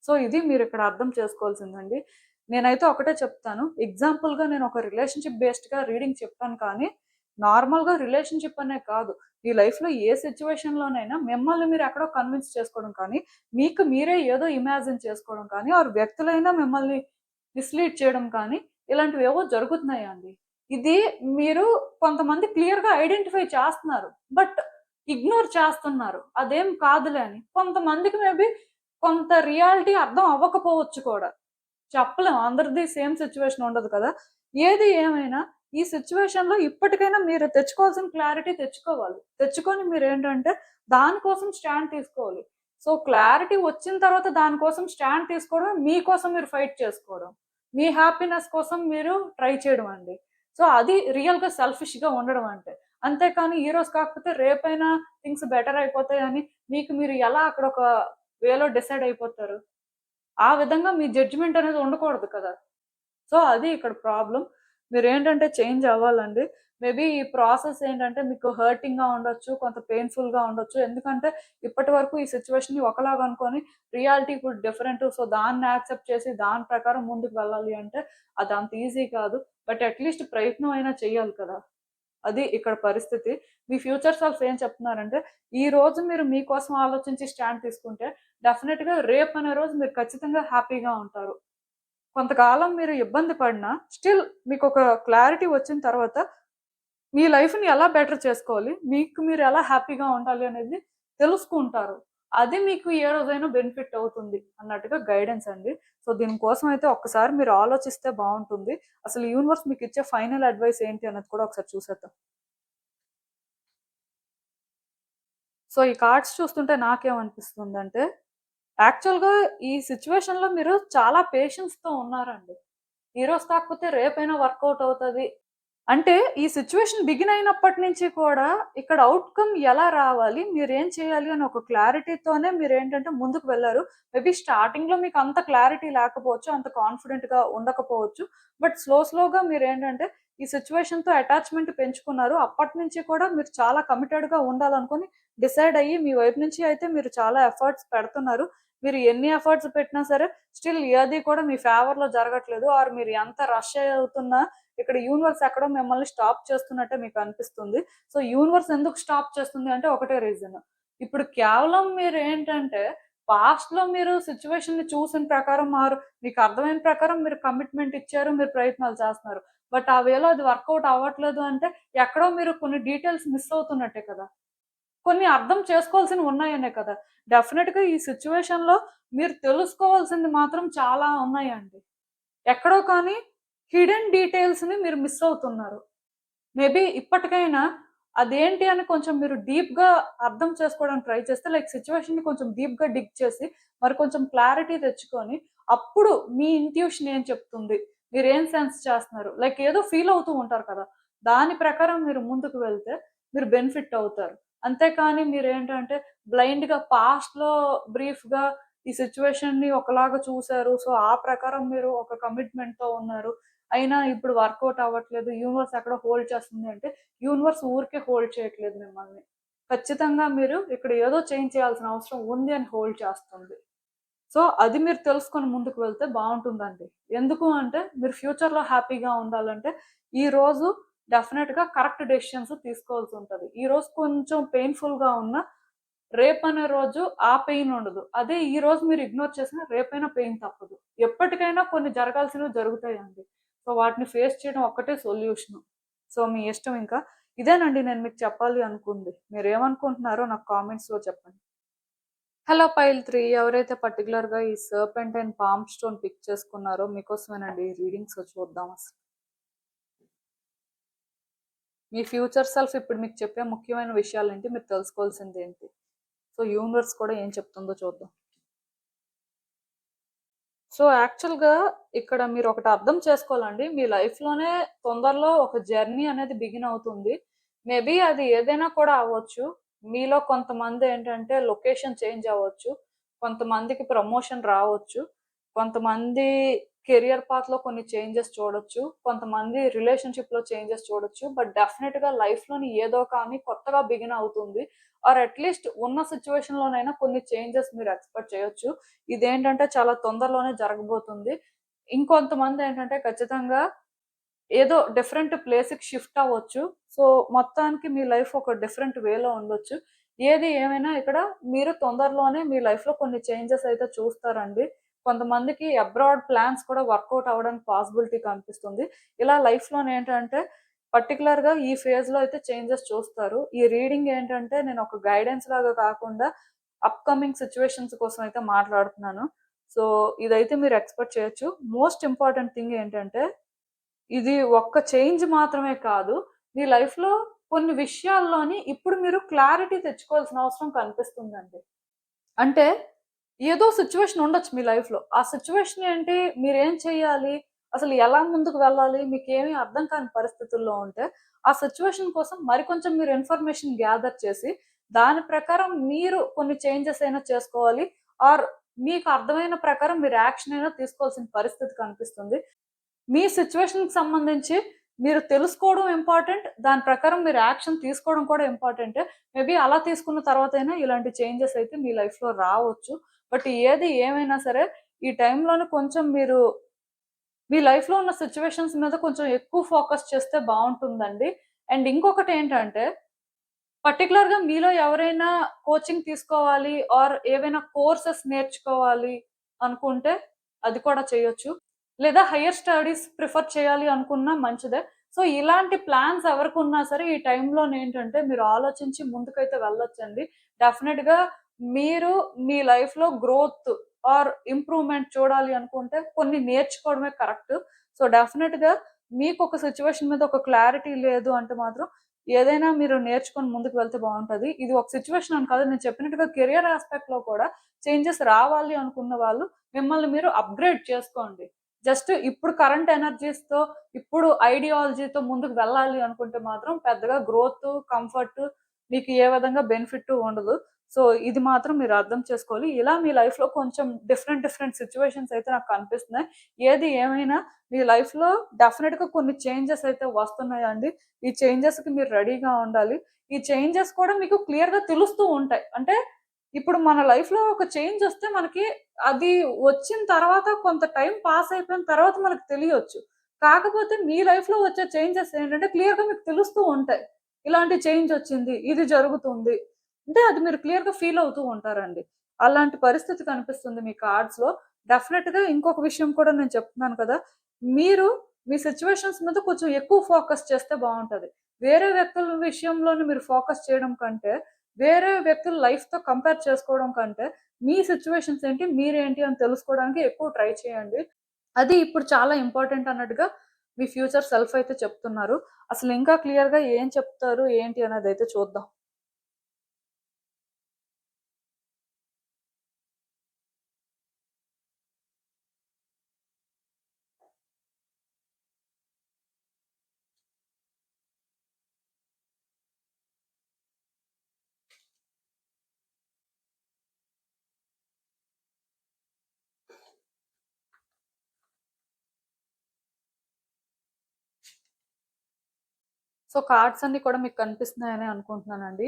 సో, ఇది మీరిక్కడ అర్థం చేసుకోవాల్సిందండి. నేనైతే ఒకటే చెప్తాను. ఎగ్జాంపుల్‌గా నేను ఒక రిలేషన్‌షిప్ బేస్డ్‌గా రీడింగ్ చెప్పాను కానీ, నార్మల్‌గా రిలేషన్‌షిప్ అనే కాదు. మీ లైఫ్‌లో ఏ సిట్యుయేషన్‌లోనైనా మిమ్మల్ని మీరు ఎక్కడో కన్విన్స్ చేసుకోవడం కానీ, మీకు మీరే ఏదో ఇమాజిన్ చేసుకోవడం కానీ, ఆర్ వ్యక్తులైనా మిమ్మల్ని మిస్‌లీడ్ చేయడం కానీ, ఇలాంటివేవో జరుగుతున్నాయండి. ఇది మీరు కొంతమంది క్లియర్‌గా ఐడెంటిఫై చేస్తున్నారు. బట్ ఇగ్నోర్ చేస్తున్నారు. అదేం కాదులే అని. కొంతమందికి మేబీ కొంత రియాలిటీ అర్థం అవ్వకపోవచ్చు కూడా. చెప్పలేం. అందరిది సేమ్ సిట్యుయేషన్ ఉండదు కదా! ఏది ఏమైనా ఈ సిచ్యువేషన్‌లో ఇప్పటికైనా మీరు తెచ్చుకోవాల్సిన క్లారిటీ తెచ్చుకోవాలి. తెచ్చుకొని మీరేంటంటే దానికోసం స్టాండ్ తీసుకోవాలి. సో, క్లారిటీ వచ్చిన తర్వాత దానికోసం స్టాండ్ తీసుకోవడం, మీకోసం మీరు ఫైట్ చేసుకోవడం. మీ హ్యాపీనెస్ కోసం మీరు ట్రై చేయడం అండి. సో, అది రియల్‌గా సెల్ఫిష్‌గా ఉండడం అంటే. అంతేకాని ఈరోజు కాకపోతే రేపైనా థింగ్స్ బెటర్ అయిపోతాయని మీకు మీరు ఎలా అక్కడ ఒక వేలో డిసైడ్ అయిపోతారు? ఆ విధంగా మీ జడ్జ్‌మెంట్ అనేది ఉండకూడదు కదా! సో, అది ఇక్కడ ప్రాబ్లమ్. మీరేంటంటే చేంజ్ అవ్వాలండి. మేబీ ఈ ప్రాసెస్ ఏంటంటే మీకు హర్టింగ్‌గా ఉండొచ్చు. కొంత పెయిన్‌ఫుల్‌గా ఉండొచ్చు. ఎందుకంటే ఇప్పటి వరకు ఈ సిట్యుయేషన్‌ని ఒకలాగా అనుకోని రియాలిటీ ఇప్పుడు డిఫరెంట్. సో, దాన్ని యాక్సెప్ట్ చేసి దాని ప్రకారం ముందుకు వెళ్ళాలి అంటే అది అంత ఈజీ కాదు. బట్ అట్‌లీస్ట్ ప్రయత్నం అయినా చేయాలి కదా! అది ఇక్కడ పరిస్థితి. మీ ఫ్యూచర్ సెల్ఫ్ ఏం చెప్తున్నారంటే, ఈ రోజు మీరు మీకోసం ఆలోచించి స్టాండ్ తీసుకుంటే డెఫినిట్‌గా రేపనే రోజు మీరు ఖచ్చితంగా హ్యాపీగా ఉంటారు. కొంతకాలం మీరు ఇబ్బంది పడినా, స్టిల్ మీకొక క్లారిటీ వచ్చిన తర్వాత, మీ లైఫ్‌ని ఎలా బెటర్ చేసుకోవాలి, మీకు మీరు ఎలా హ్యాపీగా ఉండాలి అనేది తెలుసుకుంటారు. అది మీకు ఏ రోజైనా బెనిఫిట్ అవుతుంది అన్నట్టుగా గైడెన్స్ అండి. సో, దీనికోసం అయితే ఒక్కసారి మీరు ఆలోచిస్తే బావుంటుంది. అసలు యూనివర్స్ మీకిచ్చే ఫైనల్ అడ్వైస్ ఏంటి అన్నది కూడా ఒకసారి చూసేద్దాం. సో, ఈ కార్డ్స్ చూస్తుంటే నాకేమనిపిస్తుందంటే, యాక్చువల్‌గా ఈ సిట్యుయేషన్‌లో మీరు చాలా పేషెన్స్‌తో ఉన్నారండి. ఈరోజు కాకపోతే రేపైనా వర్కౌట్ అవుతది. అంటే ఈ సిట్యుయేషన్ బిగిన్ అయినప్పటి నుంచి కూడా ఇక్కడ ఔట్‌కమ్ ఎలా రావాలి? మీరేం చేయాలి? అని ఒక క్లారిటీతోనే మీరేంటంటే ముందుకు వెళ్లారు. మేబీ స్టార్టింగ్‌లో మీకు అంత క్లారిటీ లేకపోవచ్చు. అంత కాన్ఫిడెంట్‌గా ఉండకపోవచ్చు. బట్ స్లోగా మీరేంటంటే ఈ సిట్యుయేషన్‌తో అటాచ్‌మెంట్ పెంచుకున్నారు. అప్పటినుంచి కూడా మీరు చాలా కమిటెడ్‌గా ఉండాలనుకుని డిసైడ్ అయ్యి మీ వైపు నుంచి అయితే మీరు చాలా ఎఫర్ట్స్ పెడుతున్నారు. మీరు ఎన్ని ఎఫర్ట్స్ పెట్టినా సరే స్టిల్ ఏది కూడా మీ ఫేవర్‌లో జరగట్లేదు. ఆర్ మీరు ఎంత రష్ అవుతున్నా ఇక్కడ యూనివర్స్ ఎక్కడో మిమ్మల్ని స్టాప్ చేస్తున్నట్టే మీకు అనిపిస్తుంది. సో, యూనివర్స్ ఎందుకు స్టాప్ చేస్తుంది అంటే ఒకటే రీజన్. ఇప్పుడు కేవలం మీరేంటంటే పాస్ట్‌లో మీరు సిట్యుయేషన్‌ని చూసిన ప్రకారం మీకు అర్థమైన ప్రకారం మీరు కమిట్మెంట్ ఇచ్చారు. మీరు ప్రయత్నాలు చేస్తున్నారు. బట్ ఆ వేలో అది వర్కౌట్ అవ్వట్లేదు అంటే ఎక్కడో మీరు కొన్ని డీటెయిల్స్ మిస్ అవుతున్నట్టే కదా! కొన్ని అర్థం చేసుకోవాల్సినవి ఉన్నాయనే కదా! డెఫినిట్‌గా ఈ సిట్యుయేషన్‌లో మీరు తెలుసుకోవాల్సింది మాత్రం చాలా ఉన్నాయండి. ఎక్కడో కానీ హిడెన్ డీటెయిల్స్‌ని మీరు మిస్ అవుతున్నారు. మేబీ ఇప్పటికైనా అదేంటి అని కొంచెం మీరు డీప్‌గా అర్థం చేసుకోవడానికి ట్రై చేస్తే లైక్ సిట్యుయేషన్‌ని కొంచెం డీప్‌గా డిగ్ చేసి, మరి కొంచెం క్లారిటీ తెచ్చుకొని, అప్పుడు మీ ఇంట్యూషన్ ఏం చెప్తుంది? మీరేం సెన్స్ చేస్తున్నారు? లైక్ ఏదో ఫీల్ అవుతూ ఉంటారు కదా! దాని ప్రకారం మీరు ముందుకు వెళ్తే మీరు బెనిఫిట్ అవుతారు. అంతేకాని మీరేంటంటే బ్లైండ్‌గా పాస్ట్‌లో బ్రీఫ్‌గా ఈ సిట్యుయేషన్‌ని ఒకలాగా చూసారు. సో, ఆ ప్రకారం మీరు ఒక కమిట్మెంట్‌తో ఉన్నారు. అయినా ఇప్పుడు వర్కౌట్ అవ్వట్లేదు. యూనివర్స్ ఎక్కడో హోల్డ్ చేస్తుంది అంటే, యూనివర్స్ ఊరికే హోల్డ్ చేయట్లేదు మిమ్మల్ని. ఖచ్చితంగా మీరు ఇక్కడ ఏదో చేంజ్ చేయాల్సిన అవసరం ఉంది అని హోల్డ్ చేస్తుంది. సో, అది మీరు తెలుసుకొని ముందుకు వెళ్తే బావుంటుందండి. ఎందుకు అంటే, మీరు ఫ్యూచర్‌లో హ్యాపీగా ఉండాలంటే, ఈరోజు డెఫినెట్‌గా కరెక్ట్ డెసిషన్స్ తీసుకోవాల్సుంటది. ఈరోజు కొంచెం పెయిన్‌ఫుల్‌గా ఉన్నా, రేపనే రోజు ఆ పెయిన్ ఉండదు. అదే ఈరోజు మీరు ఇగ్నోర్ చేసినా, రేపైనా పెయిన్ తప్పదు. ఎప్పటికైనా కొన్ని జరగాల్సినవి జరుగుతాయండి. సో, వాటిని ఫేస్ చేయడం ఒక్కటే సొల్యూషను. సో, మీ ఇష్టం ఇంకా. ఇదేనండి నేను మీకు చెప్పాలి అనుకుంది. మీరేమనుకుంటున్నారో నాకు కామెంట్స్‌లో చెప్పండి. హలో పైల్ 3 ఎవరైతే పర్టిక్యులర్‌గా ఈ serpent and palm stone pick చేసుకున్నారో మీకోసమేనండి ఈ రీడింగ్స్ చూద్దాం అసలు. మీ ఫ్యూచర్ సెల్ఫ్ ఇప్పుడు మీకు చెప్పే ముఖ్యమైన విషయాలేంటి? మీరు తెలుసుకోవాల్సిందేంటి? సో, యూనివర్స్ కూడా ఏం చెప్తుందో చూద్దాం. సో, యాక్చువల్‌గా ఇక్కడ మీరొకటి అర్థం చేసుకోవాలండి. మీ లైఫ్‌లోనే తొందరలో ఒక జర్నీ అనేది బిగిన్ అవుతుంది. మేబీ అది ఏదైనా కూడా అవ్వచ్చు. మీలో కొంతమందేంటంటే లొకేషన్ చేంజ్ అవ్వచ్చు. కొంతమందికి ప్రమోషన్ రావచ్చు. కొంతమంది కెరియర్ పాత్‌లో కొన్ని చేంజెస్ చూడొచ్చు. కొంతమంది రిలేషన్‌షిప్‌లో చేంజెస్ చూడొచ్చు. బట్ డెఫినిట్‌గా లైఫ్‌లోని ఏదో కానీ కొత్తగా బిగిన్ అవుతుంది. ఆర్ అట్‌లీస్ట్ ఉన్న సిట్యుయేషన్‌లోనైనా కొన్ని చేంజెస్ మీరు ఎక్స్‌పెక్ట్ చేయొచ్చు. ఇదేంటంటే చాలా తొందరలోనే జరగబోతుంది. ఇంకొంతమందేంటంటే ఖచ్చితంగా ఏదో డిఫరెంట్ ప్లేస్‌కి షిఫ్ట్ అవ్వచ్చు. సో, మొత్తానికి మీ లైఫ్ ఒక డిఫరెంట్ వేలో ఉండొచ్చు. ఏది ఏమైనా ఇక్కడ మీరు తొందరలోనే మీ లైఫ్‌లో కొన్ని చేంజెస్ అయితే చూస్తారండి. కొంతమందికి అబ్రాడ్ ప్లాన్స్ కూడా వర్కౌట్ అవ్వడానికి పాసిబిలిటీ కనిపిస్తుంది. ఇలా లైఫ్‌లోనేంటంటే పర్టిక్యులర్‌గా ఈ ఫేజ్‌లో అయితే చేంజెస్ చూస్తారు. ఈ రీడింగ్ ఏంటంటే నేను ఒక గైడెన్స్ లాగా కాకుండా అప్‌కమింగ్ సిట్యుయేషన్స్ కోసం అయితే మాట్లాడుతున్నాను. సో, ఇదైతే మీరు ఎక్స్‌పెక్ట్ చేయొచ్చు. మోస్ట్ ఇంపార్టెంట్ థింగ్ ఏంటంటే ఇది ఒక్క చేంజ్ మాత్రమే కాదు. మీ లైఫ్‌లో కొన్ని విషయాల్లోని ఇప్పుడు మీరు క్లారిటీ తెచ్చుకోవాల్సిన అవసరం కనిపిస్తుందండి. అంటే ఏదో సిట్యుయేషన్ ఉండొచ్చు మీ లైఫ్‌లో. ఆ సిట్యుయేషన్ ఏంటి? మీరేం చేయాలి? అసలు ఎలా ముందుకు వెళ్ళాలి? మీకేమి అర్థం కాని పరిస్థితుల్లో ఉంటే, ఆ సిట్యుయేషన్ కోసం మరికొంచెం మీరు ఇన్ఫర్మేషన్ గ్యాదర్ చేసి, దాని ప్రకారం మీరు కొన్ని చేంజెస్ అయినా చేసుకోవాలి. ఆర్ మీకు అర్థమైన ప్రకారం మీరు యాక్షన్ అయినా తీసుకోవాల్సిన పరిస్థితి కనిపిస్తుంది. మీ సిట్యుయేషన్‌కి సంబంధించి మీరు తెలుసుకోవడం ఇంపార్టెంట్. దాని ప్రకారం మీరు యాక్షన్ తీసుకోవడం కూడా ఇంపార్టెంటే. మేబీ అలా తీసుకున్న తర్వాతైనా ఇలాంటి చేంజెస్ అయితే మీ లైఫ్‌లో రావచ్చు. బట్ ఏది ఏమైనా సరే ఈ టైంలోనే కొంచెం మీరు మీ లైఫ్‌లో ఉన్న సిట్యుయేషన్స్ మీద కొంచెం ఎక్కువ ఫోకస్ చేస్తే బావుంటుందండి. అండ్ ఇంకొకటేంటంటే పర్టిక్యులర్‌గా మీలో ఎవరైనా కోచింగ్ తీసుకోవాలి ఆర్ ఏవైనా కోర్సెస్ నేర్చుకోవాలి అనుకుంటే అది కూడా చేయొచ్చు. లేదా హైర్ స్టడీస్ ప్రిఫర్ చేయాలి అనుకున్నా మంచిదే. సో, ఇలాంటి ప్లాన్స్ ఎవరికున్నా సరే ఈ టైంలోనేంటంటే మీరు ఆలోచించి ముందుకైతే వెళ్ళొచ్చండి. డెఫినిట్‌గా మీరు మీ లైఫ్‌లో గ్రోత్ ఆర్ ఇంప్రూవ్‌మెంట్ చూడాలి అనుకుంటే కొన్ని నేర్చుకోవడమే కరెక్ట్. సో, డెఫినిట్‌గా మీకొక సిట్యుయేషన్ మీద ఒక క్లారిటీ లేదు అంటే మాత్రం ఏదైనా మీరు నేర్చుకొని ముందుకు వెళ్తే బావుంటది. ఇది ఒక సిట్యుయేషన్ అని కాదు. నేను చెప్పినట్టుగా కెరియర్ యాస్పెక్ట్‌లో కూడా చేంజెస్ రావాలి అనుకున్న వాళ్ళు మిమ్మల్ని మీరు అప్‌గ్రేడ్ చేసుకోండి. జస్ట్ ఇప్పుడు కరెంట్ ఎనర్జీస్‌తో, ఇప్పుడు ఐడియాలజీతో ముందుకు వెళ్ళాలి అనుకుంటే మాత్రం పెద్దగా గ్రోత్, కంఫర్ట్ మీకు ఏ విధంగా బెనిఫిట్ ఉండదు. సో, ఇది మాత్రం మీరు అర్థం చేసుకోవాలి. ఇలా మీ లైఫ్‌లో కొంచెం డిఫరెంట్ సిట్యుయేషన్స్ అయితే నాకు కనిపిస్తున్నాయి. ఏది ఏమైనా మీ లైఫ్‌లో డెఫినిట్‌గా కొన్ని చేంజెస్ అయితే వస్తున్నాయండి. ఈ చేంజెస్‌కి మీరు రెడీగా ఉండాలి. ఈ చేంజెస్ కూడా మీకు క్లియర్‌గా తెలుస్తూ ఉంటాయి. అంటే ఇప్పుడు మన లైఫ్‌లో ఒక చేంజ్ వస్తే మనకి అది వచ్చిన తర్వాత కొంత టైం పాస్ అయిపోయిన తర్వాత మనకు తెలియొచ్చు. కాకపోతే మీ లైఫ్‌లో వచ్చే చేంజెస్ ఏంటంటే క్లియర్‌గా మీకు తెలుస్తూ ఉంటాయి. ఇలాంటి చేంజ్ వచ్చింది. ఇది జరుగుతుంది. అంటే అది మీరు క్లియర్‌గా ఫీల్ అవుతూ ఉంటారండి. అలాంటి పరిస్థితి కనిపిస్తుంది మీ కార్డ్స్‌లో. డెఫినిట్‌గా ఇంకొక విషయం కూడా నేను చెప్తున్నాను కదా! మీరు మీ సిట్యుయేషన్స్ మీద కొంచెం ఎక్కువ ఫోకస్ చేస్తే బావుంటది. వేరే వ్యక్తుల విషయంలోని మీరు ఫోకస్ చేయడం కంటే, వేరే వ్యక్తుల లైఫ్‌తో కంపేర్ చేసుకోవడం కంటే, మీ సిట్యుయేషన్స్ ఏంటి? మీరేంటి? అని తెలుసుకోవడానికి ఎక్కువ ట్రై చేయండి. అది ఇప్పుడు చాలా ఇంపార్టెంట్ అన్నట్టుగా మీ ఫ్యూచర్ సెల్ఫ్ అయితే చెప్తున్నారు. అసలు ఇంకా క్లియర్‌గా ఏం చెప్తారు? ఏంటి? అనేదైతే చూద్దాం. సో, కార్డ్స్ అన్నీ కూడా మీకు కనిపిస్తున్నాయనే అనుకుంటున్నానండి.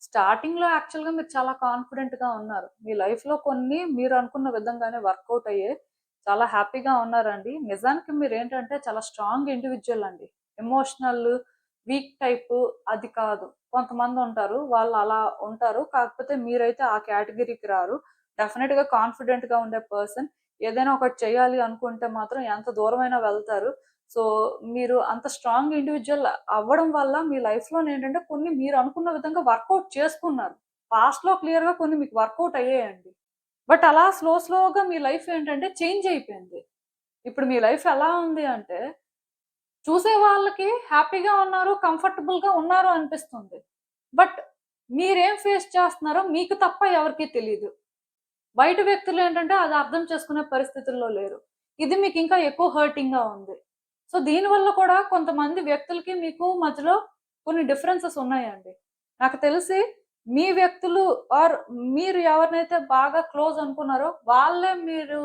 స్టార్టింగ్‌లో యాక్చువల్‌గా మీరు చాలా కాన్ఫిడెంట్‌గా ఉన్నారు. మీ లైఫ్‌లో కొన్ని మీరు అనుకున్న విధంగానే వర్కౌట్ అయ్యాయి. చాలా హ్యాపీగా ఉన్నారండి. నిజానికి మీరేంటంటే చాలా స్ట్రాంగ్ ఇండివిడ్యువల్ అండి. ఎమోషనల్, వీక్ టైపు అది కాదు. కొంతమందుంటారు. వాళ్ళు అలా ఉంటారు. కాకపోతే మీరైతే ఆ కేటగరీకి రారు. డెఫినిట్‌గా కాన్ఫిడెంట్‌గా ఉండే పర్సన్. ఏదైనా ఒకటి చేయాలి అనుకుంటే మాత్రం ఎంత దూరమైనా వెళ్తారు. సో, మీరు అంత స్ట్రాంగ్ ఇండివిడ్యువల్ అవ్వడం వల్ల మీ లైఫ్‌లోనేంటంటే కొన్ని మీరు అనుకున్న విధంగా వర్కౌట్ చేసుకున్నారు. పాస్ట్‌లో క్లియర్‌గా కొన్ని మీకు వర్కౌట్ అయ్యాయండి. బట్ అలా స్లోగా మీ లైఫ్ ఏంటంటే చేంజ్ అయిపోయింది. ఇప్పుడు మీ లైఫ్ ఎలా ఉంది అంటే, చూసే వాళ్ళకి హ్యాపీగా ఉన్నారు, కంఫర్టబుల్‌గా ఉన్నారు అనిపిస్తుంది. బట్ మీరేం ఫేస్ చేస్తున్నారో మీకు తప్ప ఎవరికీ తెలీదు. బయట వ్యక్తులేంటంటే అది అర్థం చేసుకునే పరిస్థితుల్లో లేరు. ఇది మీకింకా ఎక్కువ హర్టింగ్‌గా ఉంది. సో, దీనివల్ల కూడా కొంతమంది వ్యక్తులకి మీకు మధ్యలో కొన్ని డిఫరెన్సెస్ ఉన్నాయండి. నాకు తెలిసి మీ వ్యక్తులు ఆర్ మీరు ఎవరినైతే బాగా క్లోజ్ అనుకున్నారో వాళ్ళే మీరు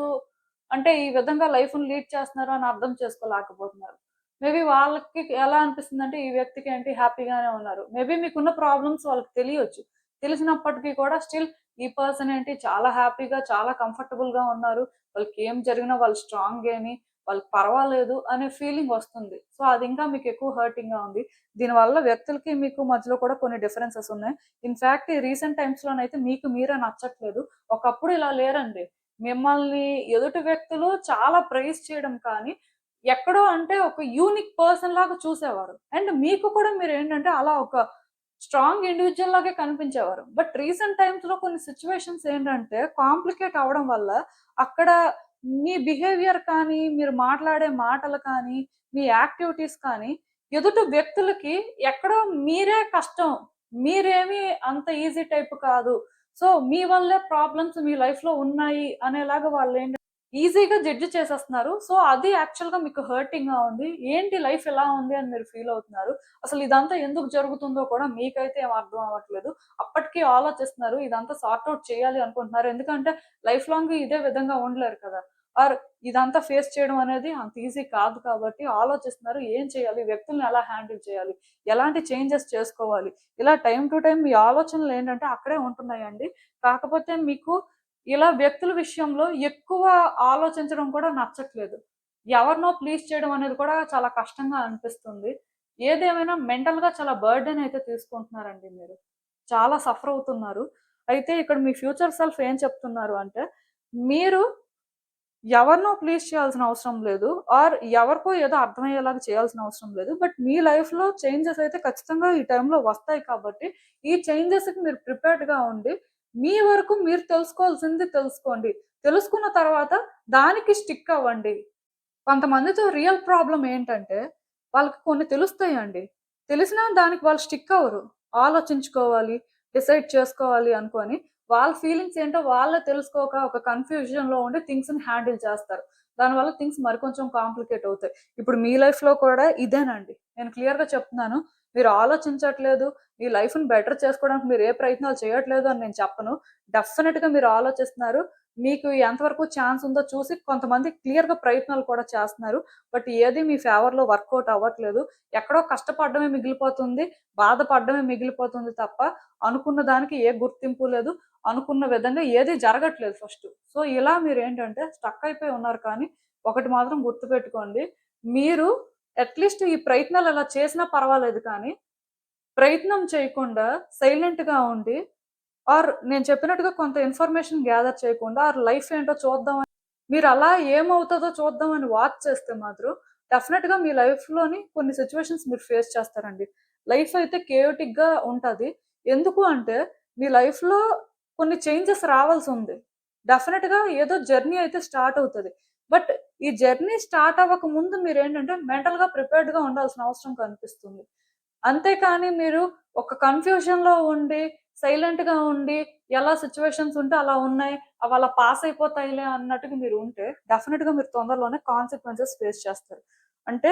అంటే ఈ విధంగా లైఫ్‌ని లీడ్ చేస్తున్నారు అని అర్థం చేసుకోలేకపోతున్నారు. మేబీ వాళ్ళకి ఎలా అనిపిస్తుందంటే ఈ వ్యక్తికి ఏంటి హ్యాపీగానే ఉన్నారు. మేబీ మీకున్న ప్రాబ్లమ్స్ వాళ్ళకి తెలియొచ్చు. తెలిసినప్పటికీ కూడా స్టిల్ ఈ పర్సన్ ఏంటి చాలా హ్యాపీగా, చాలా కంఫర్టబుల్‌గా ఉన్నారు. వాళ్ళకేం జరిగినా వాళ్ళు స్ట్రాంగేని, వాళ్ళకి పర్వాలేదు అనే ఫీలింగ్ వస్తుంది. సో, అది ఇంకా మీకు ఎక్కువ హర్టింగ్‌గా ఉంది. దీనివల్ల వ్యక్తులకి మీకు మధ్యలో కూడా కొన్ని డిఫరెన్సెస్ ఉన్నాయి. ఇన్‌ఫాక్ట్ ఈ రీసెంట్ టైమ్స్‌లోనైతే మీకు మీరే నచ్చట్లేదు. ఒకప్పుడు ఇలా లేరండి. మిమ్మల్ని ఎదుటి వ్యక్తులు చాలా ప్రైజ్ చేయడం కానీ, ఎక్కడో అంటే ఒక యూనిక్ పర్సన్ లాగా చూసేవారు. అండ్ మీకు కూడా మీరేంటంటే అలా ఒక స్ట్రాంగ్ ఇండివిడ్యువల్ లాగే కనిపించేవారు. బట్ రీసెంట్ టైమ్స్‌లో కొన్ని సిట్యుయేషన్స్ ఏంటంటే కాంప్లికేట్ అవ్వడం వల్ల అక్కడ మీ బిహేవియర్ కానీ, మీరు మాట్లాడే మాటలు కానీ, మీ యాక్టివిటీస్ కానీ, ఎదుటి వ్యక్తులకి ఎక్కడో మీరే కష్టం. మీరేమి అంత ఈజీ టైప్ కాదు. సో, మీ వల్లే ప్రాబ్లమ్స్ మీ లైఫ్‌లో ఉన్నాయి అనేలాగా వాళ్ళేంటి ఈజీగా జడ్జ్ చేసేస్తున్నారు. సో, అది యాక్చువల్‌గా మీకు హర్టింగ్‌గా ఉంది. ఏంటి లైఫ్ ఇలా ఉంది అని మీరు ఫీల్ అవుతున్నారు. అసలు ఇదంతా ఎందుకు జరుగుతుందో కూడా మీకైతే ఏం అర్థం అవ్వట్లేదు. అప్పటికి ఆలోచిస్తున్నారు. ఇదంతా సార్ట్ ఔట్ చేయాలి అనుకుంటున్నారు. ఎందుకంటే లైఫ్ లాంగ్ ఇదే విధంగా ఉండలేరు కదా! ఆర్ ఇదంతా ఫేస్ చేయడం అనేది అంత ఈజీ కాదు కాబట్టి ఆలోచిస్తున్నారు. ఏం చేయాలి? వ్యక్తుల్ని ఎలా హ్యాండిల్ చేయాలి? ఎలాంటి చేంజెస్ చేసుకోవాలి? ఇలా టైమ్ టు టైమ్ మీ ఆలోచనలేంటంటే అక్కడే ఉంటున్నాయండి. కాకపోతే మీకు ఇలా వ్యక్తుల విషయంలో ఎక్కువ ఆలోచించడం కూడా నచ్చట్లేదు. ఎవరినో ప్లీజ్ చేయడం అనేది కూడా చాలా కష్టంగా అనిపిస్తుంది. ఏదేమైనా మెంటల్‌గా చాలా బర్డెన్ అయితే తీసుకుంటున్నారండి మీరు. చాలా సఫర్ అవుతున్నారు. అయితే ఇక్కడ మీ ఫ్యూచర్ సెల్ఫ్ ఏం చెప్తున్నారు అంటే, మీరు ఎవరినో ప్లీజ్ చేయాల్సిన అవసరం లేదు. ఆర్ ఎవరికో ఏదో అర్థమయ్యేలాగా చేయాల్సిన అవసరం లేదు. బట్ మీ లైఫ్‌లో చేంజెస్ అయితే ఖచ్చితంగా ఈ టైంలో వస్తాయి కాబట్టి, ఈ చేంజెస్‌కి మీరు ప్రిపేర్డ్‌గా ఉండి, మీ వరకు మీరు తెలుసుకోవాల్సింది తెలుసుకోండి. తెలుసుకున్న తర్వాత దానికి స్టిక్ అవ్వండి. కొంతమందితో రియల్ ప్రాబ్లమ్ ఏంటంటే, వాళ్ళకి కొన్ని తెలుస్తాయండి. తెలిసినా దానికి వాళ్ళు స్టిక్ అవ్వరు. ఆలోచించుకోవాలి, డిసైడ్ చేసుకోవాలి అనుకోని, వాళ్ళ ఫీలింగ్స్ ఏంటో వాళ్ళే తెలుసుకోక ఒక కన్‌ఫ్యూజన్‌లో ఉండి థింగ్స్‌ని హ్యాండిల్ చేస్తారు. దానివల్ల థింగ్స్ మరికొంచెం కాంప్లికేట్ అవుతాయి. ఇప్పుడు మీ లైఫ్‌లో కూడా ఇదేనండి. నేను క్లియర్‌గా చెప్తున్నాను. మీరు ఆలోచించట్లేదు. మీ లైఫ్‌ని బెటర్ చేసుకోవడానికి మీరు ఏ ప్రయత్నాలు చేయట్లేదు అని నేను చెప్పను. డెఫినిట్‌గా మీరు ఆలోచిస్తున్నారు. మీకు ఎంతవరకు ఛాన్స్ ఉందో చూసి కొంతమంది క్లియర్‌గా ప్రయత్నాలు కూడా చేస్తున్నారు. బట్ ఏది మీ ఫేవర్‌లో వర్కౌట్ అవ్వట్లేదు. ఎక్కడో కష్టపడడమే మిగిలిపోతుంది. బాధపడడమే మిగిలిపోతుంది తప్ప అనుకున్న దానికి ఏ గుర్తింపు లేదు. అనుకున్న విధంగా ఏది జరగట్లేదు ఫస్టు. సో, ఇలా మీరేంటంటే స్టక్ అయిపోయి ఉన్నారు కానీ, ఒకటి మాత్రం గుర్తుపెట్టుకోండి. మీరు అట్‌లీస్ట్ ఈ ప్రయత్నాలు అలా చేసినా పర్వాలేదు కానీ, ప్రయత్నం చేయకుండా సైలెంట్‌గా ఉండి ఆర్ నేను చెప్పినట్టుగా కొంత ఇన్ఫర్మేషన్ గ్యాదర్ చేయకుండా ఆర్ లైఫ్ ఏంటో చూద్దామని మీరలా ఏమవుతదో చూద్దామని వాచ్ చేస్తే మాత్రం డెఫినిట్‌గా మీ లైఫ్‌లోని కొన్ని సిట్యుయేషన్స్ మీరు ఫేస్ చేస్తారండి. లైఫ్ అయితే కేయోటిక్‌గా ఉంటది. ఎందుకు అంటే మీ లైఫ్‌లో కొన్ని చేంజెస్ రావాల్సుంది. డెఫినిట్‌గా ఏదో జర్నీ అయితే స్టార్ట్ అవుతది. బట్ ఈ జర్నీ స్టార్ట్ అవ్వక ముందు మీరేంటంటే మెంటల్‌గా ప్రిపేర్డ్‌గా ఉండాల్సిన అవసరం కనిపిస్తుంది. అంతేకాని మీరు ఒక కన్‌ఫ్యూజన్‌లో ఉండి, సైలెంట్‌గా ఉండి, ఎలా సిట్యుయేషన్స్ ఉంటే అలా ఉన్నాయి. అవలా పాస్ అయిపోతాయిలే అన్నట్టుగా మీరు ఉంటే, డెఫినిట్‌గా మీరు తొందరలోనే కాన్సిక్వెన్సెస్ ఫేస్ చేస్తారు. అంటే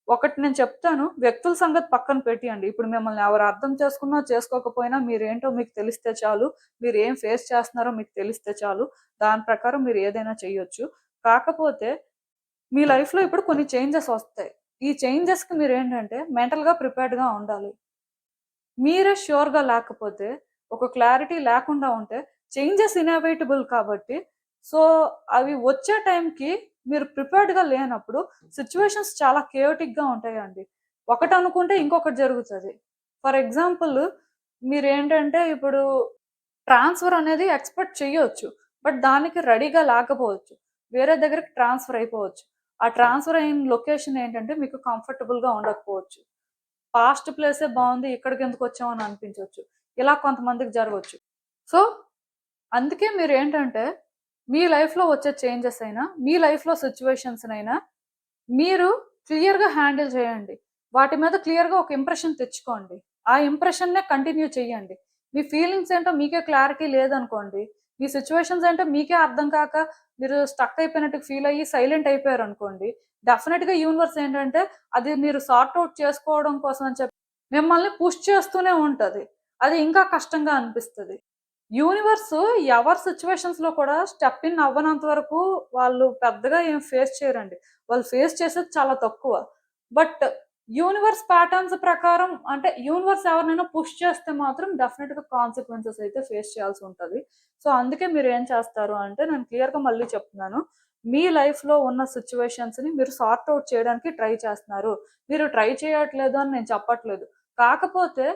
ఒకటి నేను చెప్తాను. వ్యక్తుల సంగతి పక్కన పెట్టియండి. ఇప్పుడు మిమ్మల్ని ఎవరు అర్థం చేసుకున్నా, చేసుకోకపోయినా మీరేంటో మీకు తెలిస్తే చాలు. మీరేం ఫేస్ చేస్తున్నారో మీకు తెలిస్తే చాలు. దాని ప్రకారం మీరు ఏదైనా చేయొచ్చు. కాకపోతే మీ లైఫ్‌లో ఇప్పుడు కొన్ని చేంజెస్ వస్తాయి. ఈ చేంజెస్‌కి మీరేంటంటే మెంటల్‌గా ప్రిపేర్డ్‌గా ఉండాలి. మీరే ష్యూర్‌గా లేకపోతే, ఒక క్లారిటీ లేకుండా ఉంటే చేంజెస్ ఇనెవిటబుల్ కాబట్టి, సో, అవి వచ్చే టైంకి మీరు ప్రిపేర్డ్‌గా లేనప్పుడు సిట్యుయేషన్స్ చాలా కేయోటిక్‌గా ఉంటాయండి. ఒకటనుకుంటే ఇంకొకటి జరుగుతది. ఫర్ ఎగ్జాంపుల్ మీరేంటంటే ఇప్పుడు ట్రాన్స్‌ఫర్ అనేది ఎక్స్‌పెక్ట్ చెయ్యొచ్చు. బట్ దానికి రెడీగా లేకపోవచ్చు. వేరే దగ్గరికి ట్రాన్స్‌ఫర్ అయిపోవచ్చు. ఆ ట్రాన్స్‌ఫర్ అయిన లొకేషన్ ఏంటంటే మీకు కంఫర్టబుల్‌గా ఉండకపోవచ్చు. పాస్ట్ ప్లేసే బావుంది. ఇక్కడికెందుకొచ్చాం అని అనిపించొచ్చు. ఇలా కొంతమందికి జరగొచ్చు. సో, అందుకే మీరేంటంటే, మీ లైఫ్‌లో వచ్చే చేంజెస్ అయినా, మీ లైఫ్‌లో సిట్యుయేషన్స్‌నైనా మీరు క్లియర్‌గా హ్యాండిల్ చేయండి. వాటి మీద క్లియర్‌గా ఒక ఇంప్రెషన్ తెచ్చుకోండి. ఆ ఇంప్రెషన్‌నే కంటిన్యూ చేయండి. మీ ఫీలింగ్స్ ఏంటో మీకే క్లారిటీ లేదనుకోండి, మీ సిట్యుయేషన్స్ ఏంటో మీకే అర్థం కాక మీరు స్టక్ అయిపోయినట్టు ఫీల్ అయ్యి సైలెంట్ అయిపోయారనుకోండి, డెఫినిట్‌గా యూనివర్స్ ఏంటంటే అది మీరు సార్ట్ ఔట్ చేసుకోవడం కోసం అని చెప్పి మిమ్మల్ని పుష్ చేస్తూనే ఉంటది. అది ఇంకా కష్టంగా అనిపిస్తది. యూనివర్స్ ఎవరి సిట్యుయేషన్స్‌లో కూడా స్టెప్ ఇన్ అవ్వనంత వరకు వాళ్ళు పెద్దగా ఏం ఫేస్ చేయరండి. వాళ్ళు ఫేస్ చేసేది చాలా తక్కువ. బట్ యూనివర్స్ ప్యాటర్న్స్ ప్రకారం అంటే యూనివర్స్ ఎవరినైనా పుష్ చేస్తే మాత్రం డెఫినిట్‌గా కాన్సిక్వెన్సెస్ అయితే ఫేస్ చేయాల్సి ఉంటది. సో, అందుకే మీరేం చేస్తారు అంటే నేను క్లియర్‌గా మళ్ళీ చెప్తున్నాను. మీ లైఫ్‌లో ఉన్న సిట్యుయేషన్స్‌ని మీరు సార్ట్ ఔట్ చేయడానికి ట్రై చేస్తున్నారు. మీరు ట్రై చేయట్లేదు అని నేను చెప్పట్లేదు. కాకపోతే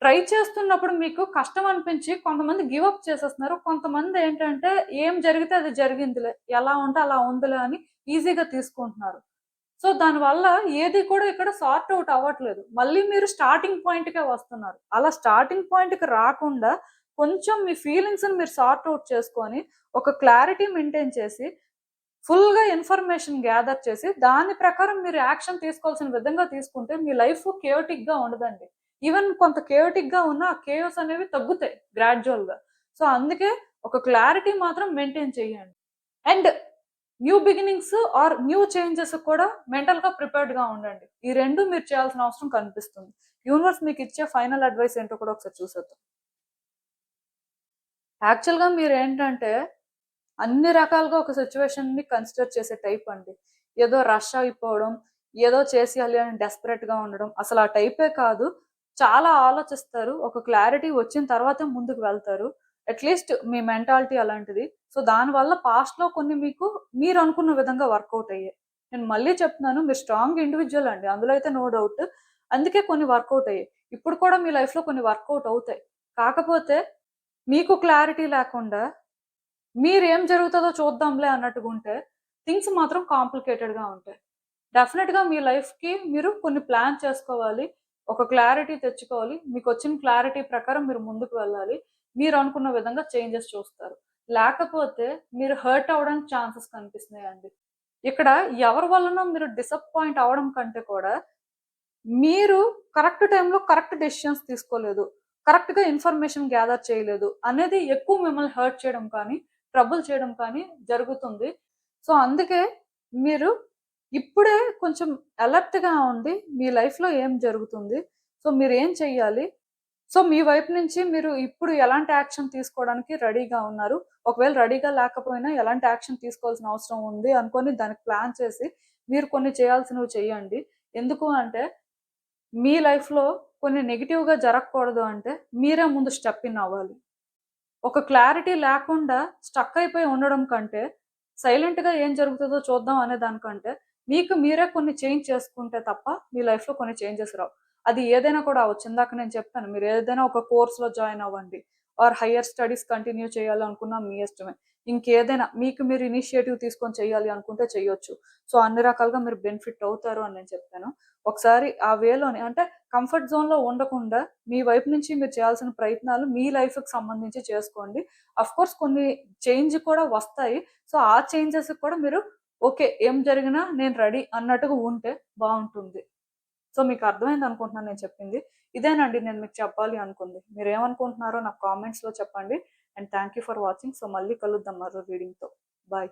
ట్రై చేస్తున్నప్పుడు మీకు కష్టం అనిపించి కొంతమంది గివ్ అప్ చేసేస్తున్నారు. కొంతమందేంటంటే ఏం జరిగితే అది జరిగిందిలే. ఎలా ఉంటే అలా ఉందిలే అని ఈజీగా తీసుకుంటున్నారు. సో, దానివల్ల ఏది కూడా ఇక్కడ సార్ట్ ఔట్ అవ్వట్లేదు. మళ్ళీ మీరు స్టార్టింగ్ పాయింట్‌కే వస్తున్నారు. అలా స్టార్టింగ్ పాయింట్‌కి రాకుండా కొంచెం మీ ఫీలింగ్స్‌ని మీరు సార్ట్ ఔట్ చేసుకొని, ఒక క్లారిటీ మెయింటైన్ చేసి, ఫుల్‌గా ఇన్ఫర్మేషన్ గ్యాదర్ చేసి, దాని ప్రకారం మీరు యాక్షన్ తీసుకోవాల్సిన విధంగా తీసుకుంటే, మీ లైఫ్ కేయోటిక్‌గా ఉండదండి. ఈవెన్ కొంత కేయోటిక్‌గా ఉన్న ఆ కేయోస్ అనేవి తగ్గుతాయి గ్రాడ్యుయల్‌గా. సో, అందుకే ఒక క్లారిటీ మాత్రం మెయింటైన్ చేయండి. And new beginnings or new changes కూడా మెంటల్‌గా ప్రిపేర్డ్‌గా ఉండండి. ఈ 2 మీరు చేయాల్సిన అవసరం కనిపిస్తుంది. యూనివర్స్ మీకిచ్చే ఫైనల్ అడ్వైస్ ఏంటో కూడా ఒకసారి చూసేద్దాం. యాక్చువల్‌గా మీరేంటంటే, అన్ని రకాలుగా ఒక సిట్యుయేషన్‌ని కన్సిడర్ చేసే టైప్ అండి. ఏదో రష్ అయిపోవడం, ఏదో చేసేయాలి అని డెస్పరేట్‌గా ఉండడం, అసలు ఆ టైపే కాదు. చాలా ఆలోచిస్తారు. ఒక క్లారిటీ వచ్చిన తర్వాతే ముందుకు వెళ్తారు. అట్‌లీస్ట్ మీ మెంటాలిటీ అలాంటిది. సో, దానివల్ల పాస్ట్‌లో కొన్ని మీకు మీరనుకున్న విధంగా వర్కౌట్ అయ్యాయి. నేను మళ్ళీ చెప్తున్నాను, మీరు స్ట్రాంగ్ ఇండివిడ్యువల్ అండి. అందులో అయితే నో డౌట్. అందుకే కొన్ని వర్కౌట్ అయ్యాయి. ఇప్పుడు కూడా మీ లైఫ్‌లో కొన్ని వర్కౌట్ అవుతాయి. కాకపోతే మీకు క్లారిటీ లేకుండా మీరేం జరుగుతదో చూద్దాంలే అన్నట్టుగుంటే, థింగ్స్ మాత్రం కాంప్లికేటెడ్‌గా ఉంటాయి. డెఫినెట్‌గా మీ లైఫ్‌కి మీరు కొన్ని ప్లాన్ చేసుకోవాలి. ఒక క్లారిటీ తెచ్చుకోవాలి. మీకొచ్చిన క్లారిటీ ప్రకారం మీరు ముందుకు వెళ్ళాలి. మీరనుకున్న విధంగా చేంజెస్ చూస్తారు. లేకపోతే మీరు హర్ట్ అవ్వడానికి ఛాన్సెస్ కనిపిస్తున్నాయండి. ఇక్కడ ఎవరి వల్లనో మీరు డిసప్పాయింట్ అవ్వడం కంటే కూడా మీరు కరెక్ట్ టైమ్‌లో కరెక్ట్ డెసిషన్స్ తీసుకోలేదు. కరెక్ట్‌గా ఇన్ఫర్మేషన్ గ్యాదర్ చేయలేదు అనేది ఎక్కువ మిమ్మల్ని హర్ట్ చేయడం కానీ, ట్రబుల్ చేయడం కానీ జరుగుతుంది. సో, అందుకే మీరు ఇప్పుడే కొంచెం అలర్ట్‌గా ఉండి మీ లైఫ్‌లో ఏం జరుగుతుంది? సో, మీరేం చెయ్యాలి? సో, మీ వైపు నుంచి మీరు ఇప్పుడు ఎలాంటి యాక్షన్ తీసుకోవడానికి రెడీగా ఉన్నారు? ఒకవేళ రెడీగా లేకపోయినా ఎలాంటి యాక్షన్ తీసుకోవాల్సిన అవసరం ఉంది అనుకోని దానికి ప్లాన్ చేసి, మీరు కొన్ని చేయాల్సినవి చేయండి. ఎందుకు అంటే మీ లైఫ్‌లో కొన్ని నెగెటివ్‌గా జరగకూడదు అంటే, మీరే ముందు స్టెప్ ఇన్ అవ్వాలి. ఒక క్లారిటీ లేకుండా స్టక్ అయిపోయి ఉండడం కంటే, సైలెంట్‌గా ఏం జరుగుతదో చూద్దాం అనే దానికంటే, మీకు మీరే కొన్ని చేంజ్ చేసుకుంటే తప్ప, మీ లైఫ్‌లో కొన్ని చేంజెస్ రావు. అది ఏదైనా కూడా అవ్వచ్చు. ఇందాక నేను చెప్పాను. మీరు ఏదైనా ఒక కోర్స్‌లో జాయిన్ అవ్వండి. ఆర్ హైర్ స్టడీస్ కంటిన్యూ చేయాలనుకున్నా మీ ఇష్టమే. ఇంకేదైనా మీకు మీరు ఇనిషియేటివ్ తీసుకొని చేయాలి అనుకుంటే చేయొచ్చు. సో, అన్ని రకాలుగా మీరు బెనిఫిట్ అవుతారు అని నేను చెప్పాను. ఒకసారి ఆ వేలోనే అంటే కంఫర్ట్ జోన్‌లో ఉండకుండా మీ వైపు నుంచి మీరు చేయాల్సిన ప్రయత్నాలు మీ లైఫ్‌కి సంబంధించి చేసుకోండి. ఆఫ్‌కోర్స్ కొన్ని చేంజ్ కూడా వస్తాయి. సో, ఆ చేంజెస్‌కి కూడా మీరు ఓకే. ఏం జరిగినా నేను రెడీ అన్నట్టుగా ఉంటే బావుంటుంది. సో, మీకు అర్థమైందనుకుంటున్నాను నేను చెప్పింది. ఇదేనండి నేను మీకు చెప్పాలి అనుకుంది. మీరేమనుకుంటున్నారో నాకు కామెంట్స్‌లో చెప్పండి. And thank you for watching. So, మళ్ళీ కలుద్దాం మరో రీడింగ్‌తో. బాయ్.